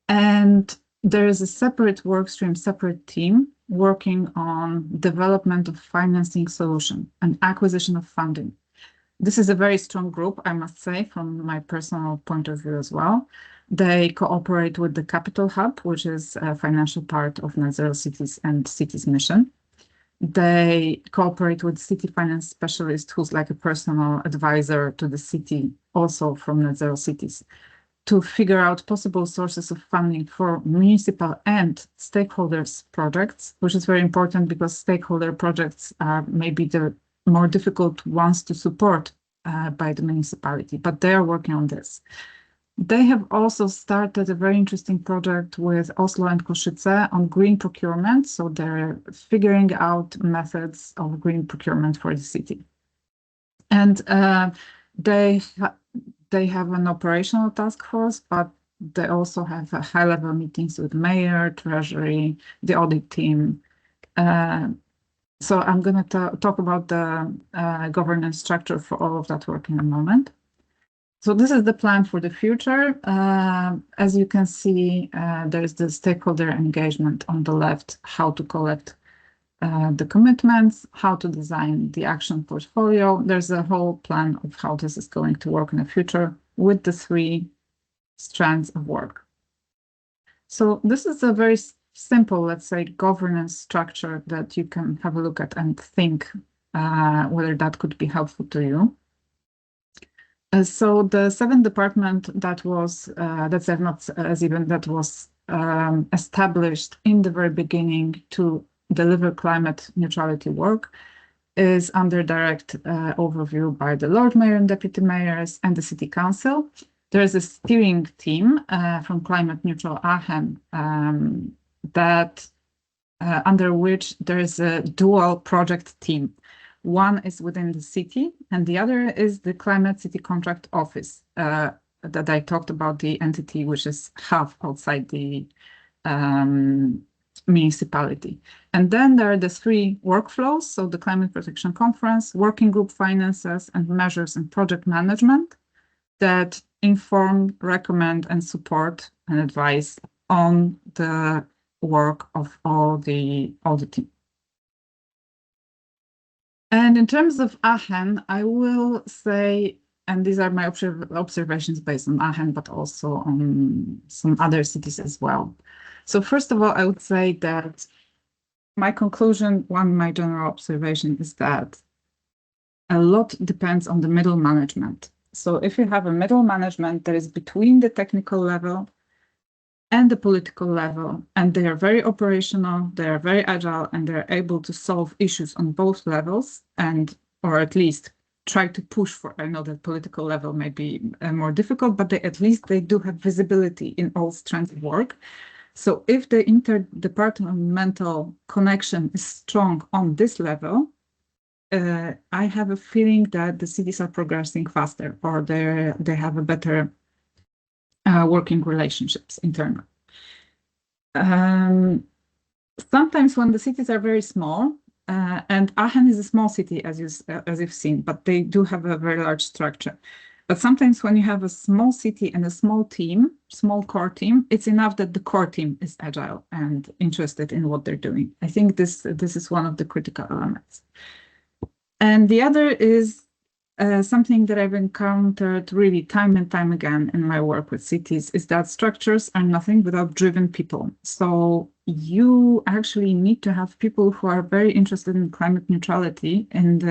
And there is a separate work stream, separate team working on development of financing solution and acquisition of funding. This is a very strong group, I must say, from my personal point of view as well. They cooperate with the Capital Hub, which is a financial part of NetZeroCities and Cities Mission. They cooperate with City Finance Specialist, who's like a personal advisor to the city, also from NetZeroCities, to figure out possible sources of funding for municipal and stakeholders projects, which is very important because stakeholder projects are maybe the more difficult ones to support by the municipality, but they are working on this. They have also started a very interesting project with Oslo and Košice on green procurement. So they're figuring out methods of green procurement for the city. And they have an operational task force, but they also have high-level meetings with mayor, treasury, the audit team. So I'm going to talk about the governance structure for all of that work in a moment. So this is the plan for the future. As you can see, there's the stakeholder engagement on the left, how to collect the commitments, how to design the action portfolio. There's a whole plan of how this is going to work in the future with the 3 strands of work. So this is a very simple, let's say, governance structure that you can have a look at and think whether that could be helpful to you. So the 7th department that was established in the very beginning to deliver climate neutrality work is under direct overview by the Lord Mayor and Deputy Mayors and the City Council. There is a steering team from Climate Neutral Aachen that under which there is a dual project team. One is within the city, and the other is the Climate City Contract Office that I talked about, the entity which is half outside the municipality. And then there are the 3 workflows, so the Climate Protection Conference, Working Group Finances and Measures and Project Management that inform, recommend, and support and advise on the work of all the team. And in terms of Aachen, I will say, and these are my observations based on Aachen, but also on some other cities as well. So first of all, I would say that my conclusion, my general observation is that a lot depends on the middle management. So if you have a middle management that is between the technical level and the political level, and they are very operational, they are very agile, and they're able to solve issues on both levels, or at least try to push for, I know that political level may be more difficult, but at least they do have visibility in all strands of work. So if the interdepartmental connection is strong on this level, I have a feeling that the cities are progressing faster, or they have a better working relationships internally. Sometimes when the cities are very small, and Aachen is a small city, as you've seen, but they do have a very large structure. But sometimes when you have a small city and a small team, small core team, it's enough that the core team is agile and interested in what they're doing. I think this is one of the critical elements. And the other is something that I've encountered really time and time again in my work with cities, is that structures are nothing without driven people. So you actually need to have people who are very interested in climate neutrality, and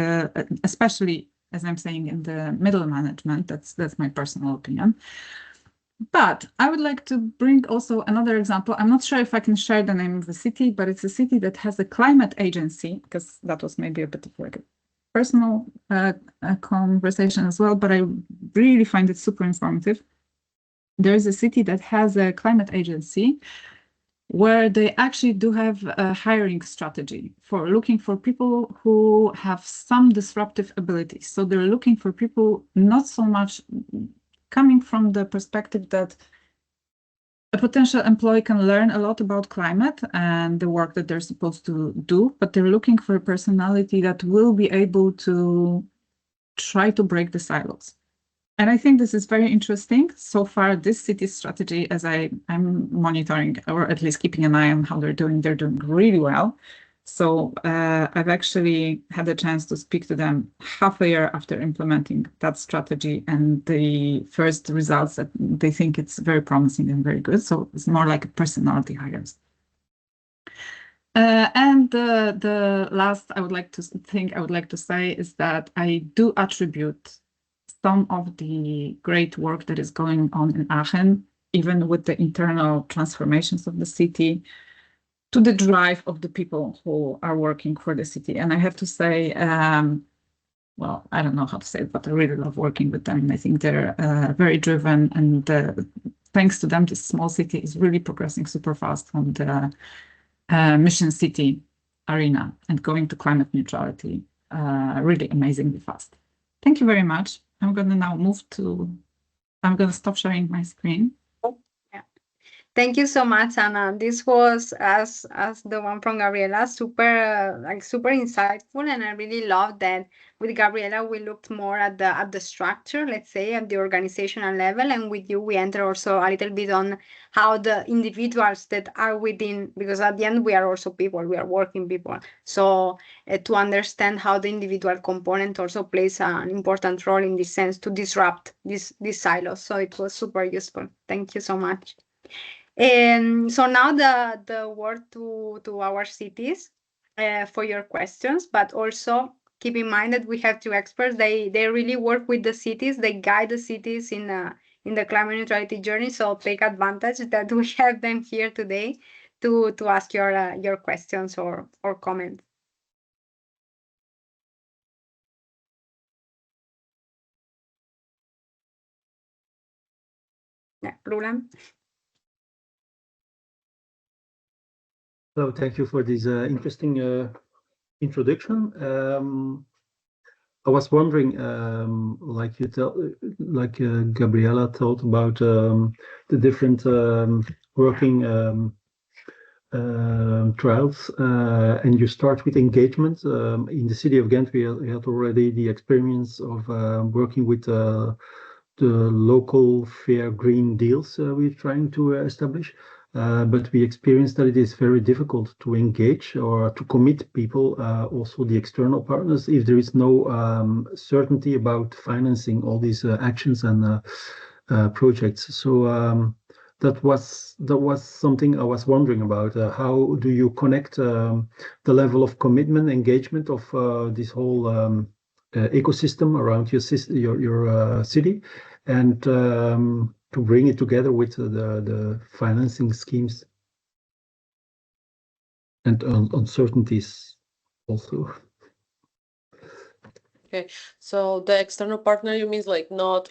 especially, as I'm saying, in the middle management. That's my personal opinion. But I would like to bring also another example. I'm not sure if I can share the name of the city, but it's a city that has a climate agency, because that was maybe a bit of like a personal conversation as well, but I really find it super informative. There is a city that has a climate agency where they actually do have a hiring strategy for looking for people who have some disruptive abilities. So they're looking for people not so much coming from the perspective that a potential employee can learn a lot about climate and the work that they're supposed to do, but they're looking for a personality that will be able to try to break the silos. And I think this is very interesting. So far, this city's strategy, as I'm monitoring, or at least keeping an eye on how they're doing really well. So I've actually had a chance to speak to them half a year after implementing that strategy, and the first results that they think it's very promising and very good. So it's more like a personality hires. And the last I would like to say is that I do attribute some of the great work that is going on in Aachen, even with the internal transformations of the city, to the drive of the people who are working for the city. And I have to say, well, I don't know how to say it, but I really love working with them. I think they're very driven, and thanks to them, this small city is really progressing super fast on the mission city arena and going to climate neutrality really amazingly fast. Thank you very much. I'm going to now I'm going to stop sharing my screen. Yeah. Thank you so much, Anna. This was as the one from Gabriela, super super insightful, and I really love that with Gabriela we looked more at the structure, let's say, at the organizational level, and with you we enter also a little bit on how the individuals that are within, because at the end we are also people, we are working people. So to understand how the individual component also plays an important role in this sense to disrupt these silos. So it was super useful. Thank you so much. So now the word to our cities for your questions, but also keep in mind that we have two experts. They really work with the cities. They guide the cities in the climate neutrality journey. So take advantage that we have them here today to ask your questions or comments. Yeah, Roland. So thank you for this interesting introduction. I was wondering, like Gabriela talked about the different working trials, and you start with engagement. In the city of Ghent, we had already the experience of working with the local fair green deals we're trying to establish. But we experienced that it is very difficult to engage or to commit people, also the external partners, if there is no certainty about financing all these actions and projects. So that was something I was wondering about. How do you connect the level of commitment, engagement of this whole ecosystem around your city, and to bring it together with the financing schemes and uncertainties also. Okay, so the external partner, you mean like not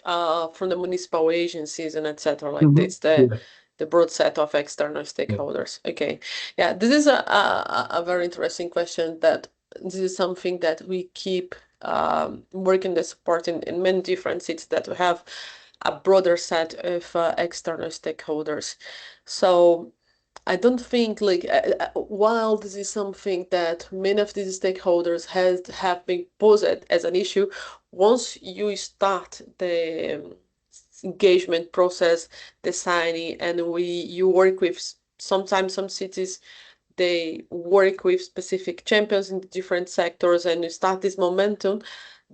from the municipal agencies and etc. Like this, the broad set of external stakeholders. Okay, yeah, this is a very interesting question. That this is something that we keep working the support in many different cities, that we have a broader set of external stakeholders. So I don't think like while this is something that many of these stakeholders have been posed as an issue, once you start the engagement process, designing, and you work with, sometimes some cities they work with specific champions in different sectors, and you start this momentum.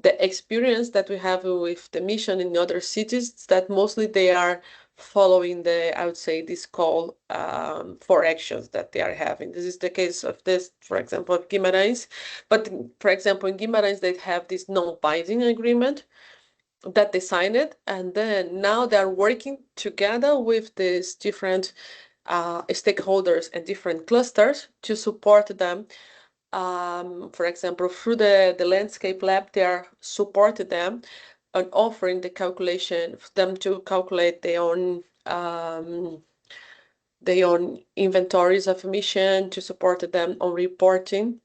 The experience that we have with the mission in other cities is that mostly they are following I would say, this call for actions that they are having. This is the case of this, for example, of Guimarães. But for example, in Guimarães, they have this non-binding agreement that they signed it, and then now they are working together with these different stakeholders and different clusters to support them. For example, through the landscape lab, they are supporting them and offering the calculation for them to calculate their own inventories of emission, to support them on reporting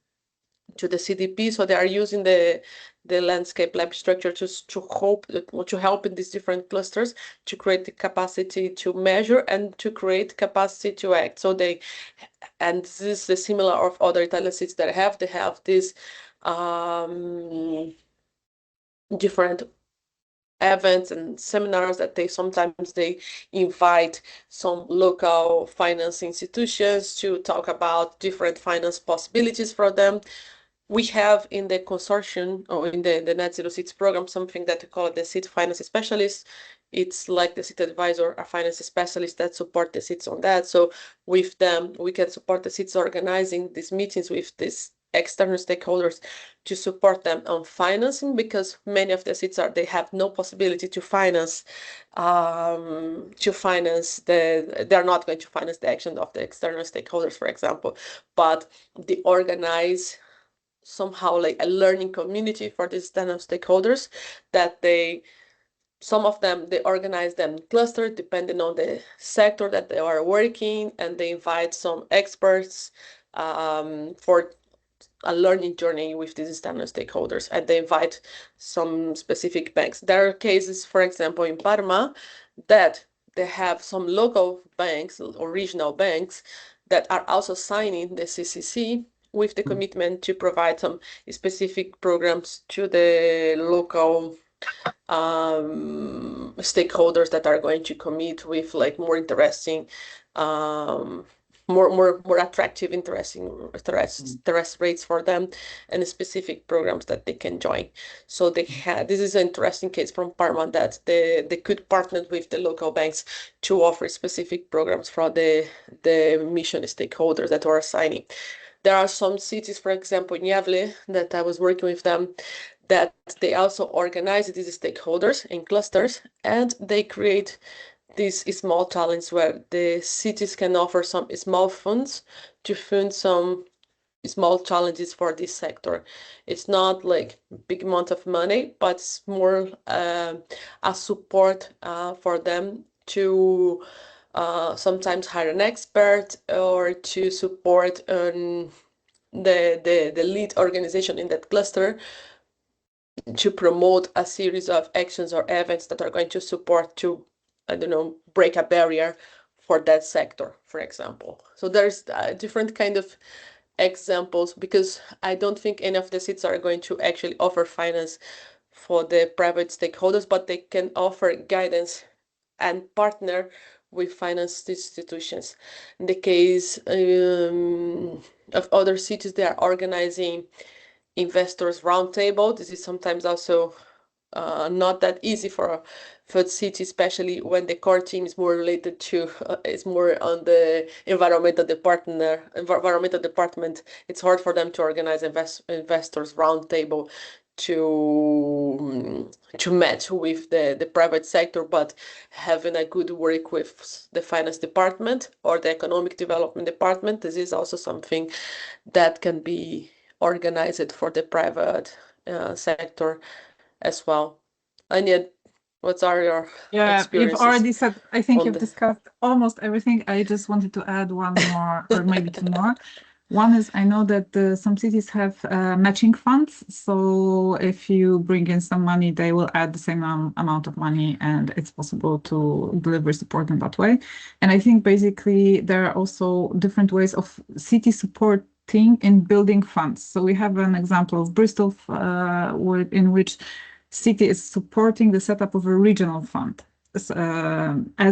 to the CDP. So they are using the landscape lab structure to help in these different clusters to create the capacity to measure and to create capacity to act. So and this is the similar of other Italian cities that they have these different events and seminars that sometimes they invite some local finance institutions to talk about different finance possibilities for them. We have in the consortium, or in the NetZeroCities program, something that we call the city finance specialist. It's like the city advisor, a finance specialist that support the cities on that. So with them, we can support the cities organizing these meetings with these external stakeholders to support them on financing, because many of the cities they have no possibility to finance they're not going to finance the action of the external stakeholders, for example, but they organize somehow like a learning community for these external stakeholders, that some of them, they organize them in clusters depending on the sector that they are working, and they invite some experts for a learning journey with these external stakeholders, and they invite some specific banks. There are cases, for example, in Parma, that they have some local banks or regional banks that are also signing the CCC with the commitment to provide some specific programs to the local stakeholders that are going to commit with like more interesting, more attractive, interesting interest rates for them, and specific programs that they can join. So they had, this is an interesting case from Parma that they could partner with the local banks to offer specific programs for the mission stakeholders that are signing. There are some cities, for example, in Gävle, that I was working with them, that they also organize these stakeholders in clusters, and they create these small challenges where the cities can offer some small funds to fund some small challenges for this sector. It's not like big amount of money, but it's more a support for them to sometimes hire an expert or to support the lead organization in that cluster to promote a series of actions or events that are going to support to, I don't know, break a barrier for that sector, for example. So there's different kind of examples, because I don't think any of the cities are going to actually offer finance for the private stakeholders, but they can offer guidance and partner with finance institutions. In the case of other cities, they are organizing investors roundtable. This is sometimes also not that easy for the city, especially when the core team is more related to is more on the environmental department. It's hard for them to organize investors roundtable to match with the private sector, but having a good work with the finance department or the economic development department, this is also something that can be organized for the private sector as well. And yet, what are your experiences? You've already said, I think you've the- discussed almost everything. I just wanted to add one more or maybe two more. One is, I know that some cities have matching funds. So if you bring in some money, they will add the same amount of money, and it's possible to deliver support in that way. And I think basically there are also different ways of city supporting in building funds. So we have an example of Bristol in which city is supporting the setup of a regional fund as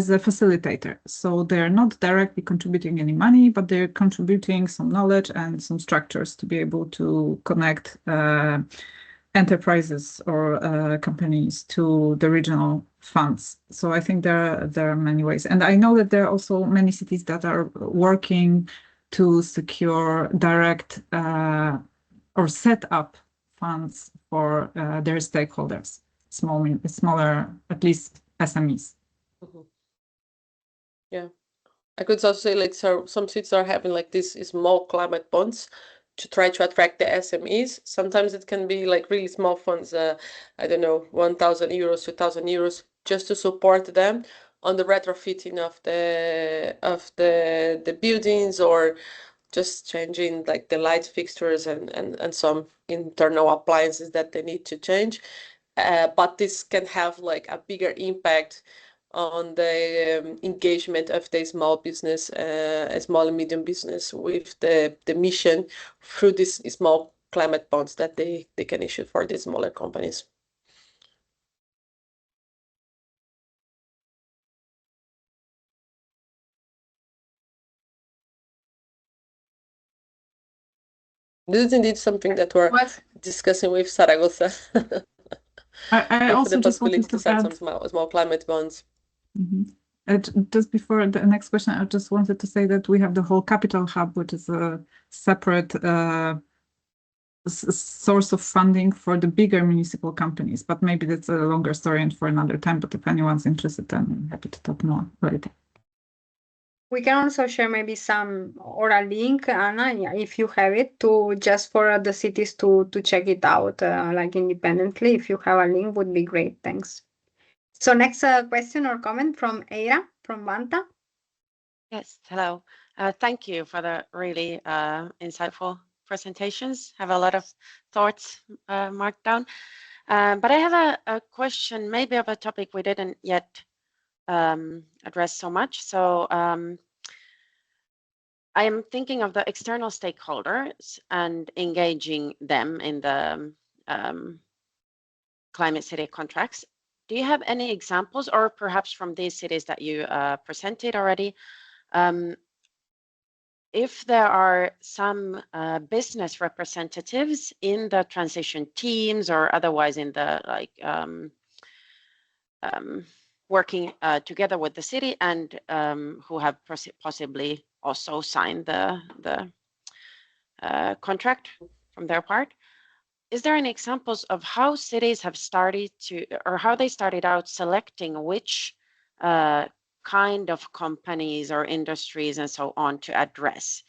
a facilitator. So they're not directly contributing any money, but they're contributing some knowledge and some structures to be able to connect enterprises or companies to the regional funds. So I think there are many ways. And I know that there are also many cities that are working to secure direct or set up funds for their stakeholders, smaller, at least SMEs. Mhm. Yeah, I could also say like some cities are having like these small climate bonds to try to attract the SMEs. Sometimes it can be like really small funds, I don't know, 1,000 euros, 2,000 euros, just to support them on the retrofitting of the buildings, or just changing like the light fixtures and some internal appliances that they need to change. But this can have like a bigger impact on the engagement of the small business, small and medium business with the mission through these small climate bonds that they can issue for these smaller companies. This is indeed something that we're discussing with Zaragoza. I also the just possibility wanted to to set add some small climate bonds. Just before the next question, I just wanted to say that we have the whole Capital Hub, which is a separate source of funding for the bigger municipal companies. But maybe that's a longer story and for another time. But if anyone's interested, I'm happy to talk more later. We can also share maybe some or a link, Anna, if you have it, to just for the cities to check it out, like independently. If you have a link, would be great. Thanks. So next question or comment from Eira from Vanta. Yes, hello. Thank you for the really insightful presentations. Have a lot of thoughts marked down. But I have a question maybe of a topic we didn't yet addressed so much. So I am thinking of the external stakeholders and engaging them in the climate city contracts. Do you have any examples, or perhaps from these cities that you presented already, if there are some business representatives in the transition teams or otherwise in the working together with the city and who have possibly also signed the contract from their part? Is there any examples of how cities have started to, or how they started out selecting which kind of companies or industries and so on to address?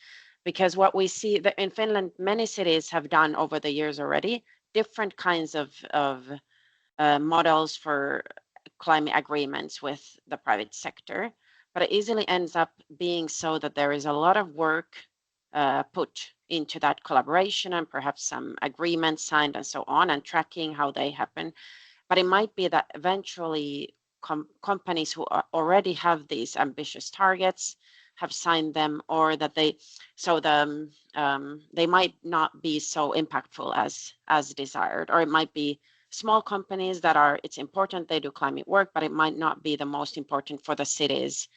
Because what we see that in Finland, many cities have done over the years already different kinds of models for climate agreements with the private sector, but it easily ends up being so that there is a lot of work put into that collaboration and perhaps some agreements signed and so on, and tracking how they happen. But it might be that eventually companies who already have these ambitious targets have signed them, or that they might not be so impactful as desired, or it might be small companies that are, it's important they do climate work, but it might not be the most important for the city's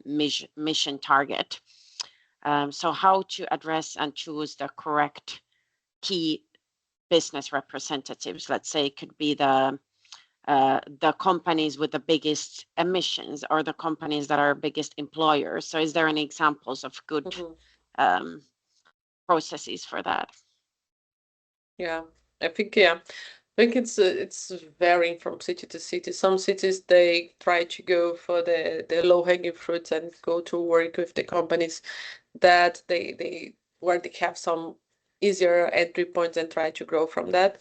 mission target. So how to address and choose the correct key business representatives, let's say, could be the companies with the biggest emissions or the companies that are biggest employers. So is there any examples of good processes for that? Yeah, I think it's varying from city to city. Some cities, they try to go for the low-hanging fruits and go to work with the companies that they where they have some easier entry points and try to grow from that.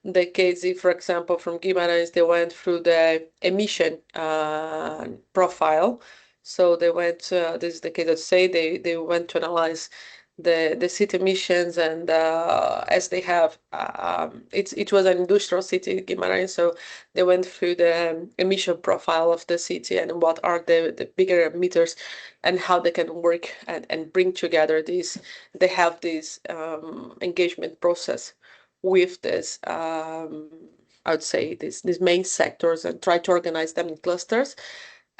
The case, for example, from Guimarães, they went through the emission profile. So they went, this is the case that say they went to analyze the city emissions, and as they have, it was an industrial city, Guimarães, so they went through the emission profile of the city and what are the bigger emitters and how they can work and bring together these. They have this engagement process with this, I would say, these main sectors, and try to organize them in clusters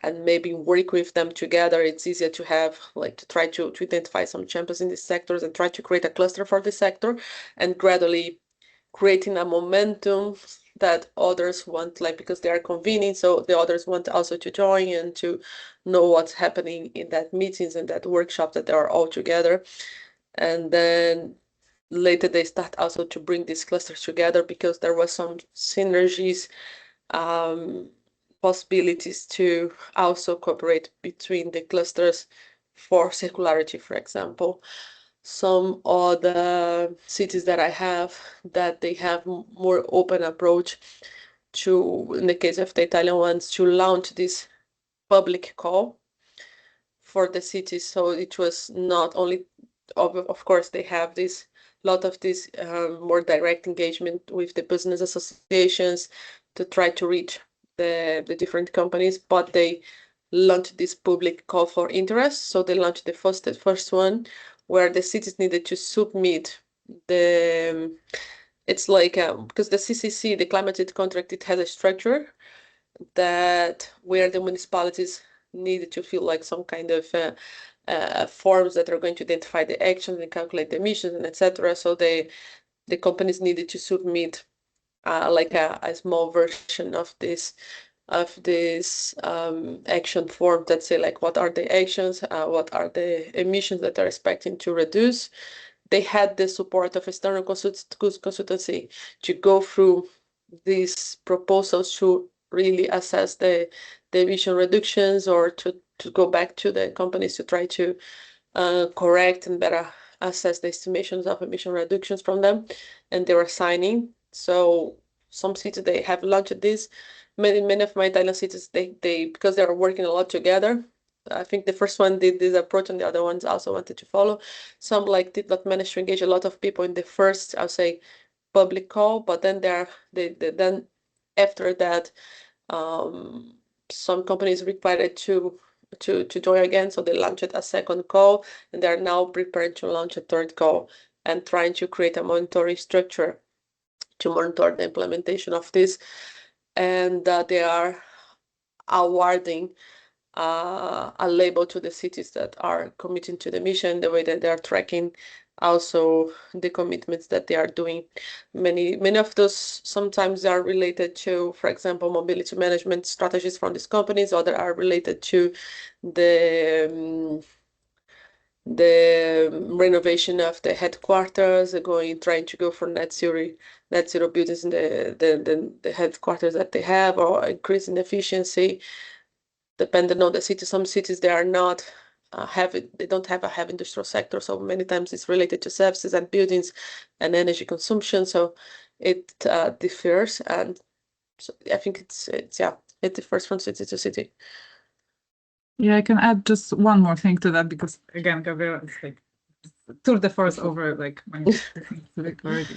and maybe work with them together. It's easier to have, like, to try to identify some champions in these sectors and try to create a cluster for this sector, and gradually creating a momentum that others want, like, because they are convening, so the others want also to join and to know what's happening in that meetings and that workshop, that they are all together. And then later they start also to bring these clusters together because there was some synergies, possibilities to also cooperate between the clusters for circularity, for example. Some other cities that I have, that they have more open approach to, in the case of the Italian ones, to launch this public call for the cities. So it was not only, of course, they have this lot of this more direct engagement with the business associations to try to reach the different companies, but they launched this public call for interest. So they launched the first one where the cities needed to submit the, it's like, because the CCC, the climate change contract, it has a structure that where the municipalities needed to feel like some kind of forms that are going to identify the actions and calculate the emissions and etc. So the companies needed to submit like a small version of this action form that say, like, what are the actions, what are the emissions that they're expecting to reduce. They had the support of external consultancy to go through these proposals to really assess the emission reductions, or to go back to the companies to try to correct and better assess the estimations of emission reductions from them, and they were signing. So some cities, they have launched this. Many of my Italian cities, they because they are working a lot together. I think the first one did this approach, and the other ones also wanted to follow. Some did not manage to engage a lot of people in the first, I'll say, public call, but then then after that, some companies required to join again, so they launched a second call, and they are now preparing to launch a third call and trying to create a monitoring structure to monitor the implementation of this. And they are awarding a label to the cities that are committing to the mission, the way that they are tracking also the commitments that they are doing. Many of those sometimes are related to, for example, mobility management strategies from these companies, other are related to the renovation of the headquarters, trying to go for net zero buildings in the headquarters that they have, or increasing efficiency. Depending on the city, some cities they are not they don't have a heavy industrial sector, so many times it's related to services and buildings and energy consumption. So it differs, and so I think it differs from city to city. Yeah, I can add just one more thing to that, because again, Gabriela is like tour de force over like already.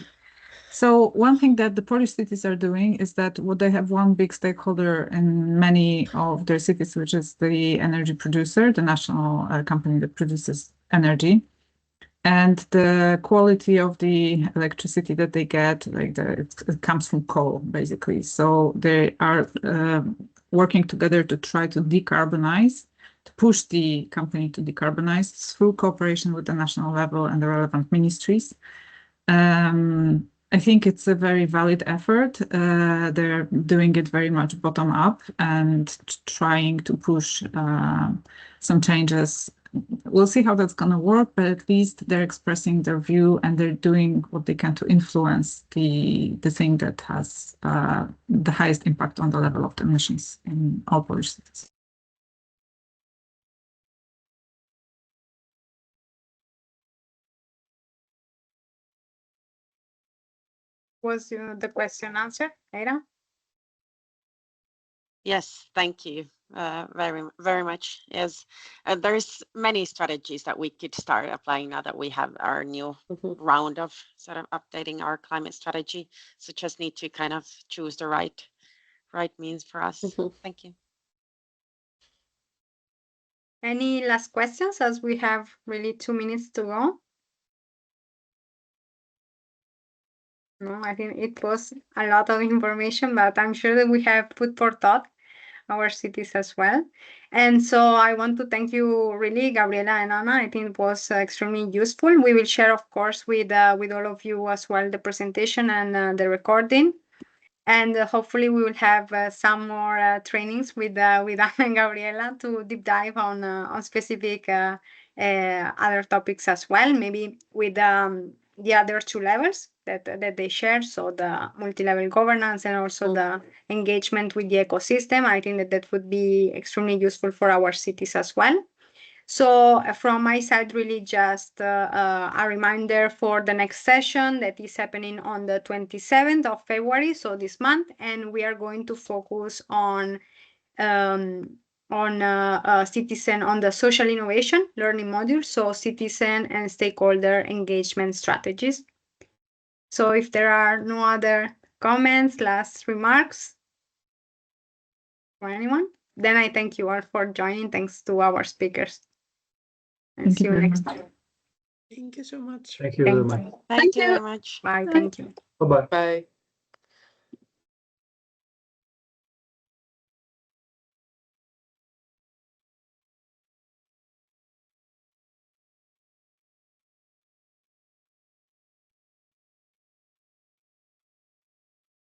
So one thing that the Polish cities are doing is that they have one big stakeholder in many of their cities, which is the energy producer, the national company that produces energy. And the quality of the electricity that they get, like it comes from coal, basically. So they are working together to try to decarbonize, to push the company to decarbonize through cooperation with the national level and the relevant ministries. I think it's a very valid effort. They're doing it very much bottom up and trying to push some changes. We'll see how that's going to work, but at least they're expressing their view and they're doing what they can to influence the thing that has the highest impact on the level of the emissions in all Polish cities. Was the question answered, Aira? Yes, thank you very much. Yes, there's many strategies that we could start applying now that we have our new round of sort of updating our climate strategy. So just need to kind of choose the right means for us. Thank you. Any last questions, as we have really 2 minutes to go? No, I think it was a lot of information, but I'm sure that we have put for thought our cities as well. And so I want to thank you really, Gabriela and Anna. I think it was extremely useful. We will share, of course, with all of you as well the presentation and the recording. And hopefully we will have some more trainings with Anna and Gabriela to deep dive on specific other topics as well, maybe with the other 2 levels that they share, so the multi-level governance and also the engagement with the ecosystem. I think that would be extremely useful for our cities as well. So from my side, really just a reminder for the next session that is happening on the 27th of February, so this month, and we are going to focus on citizen, on the social innovation learning module, so citizen and stakeholder engagement strategies. So if there are no other comments, last remarks for anyone, then I thank you all for joining. Thanks to our speakers. And see you next time. Thank you so much. Thank you very much. Thank you very much. Bye. Thank you. Bye-bye. Bye.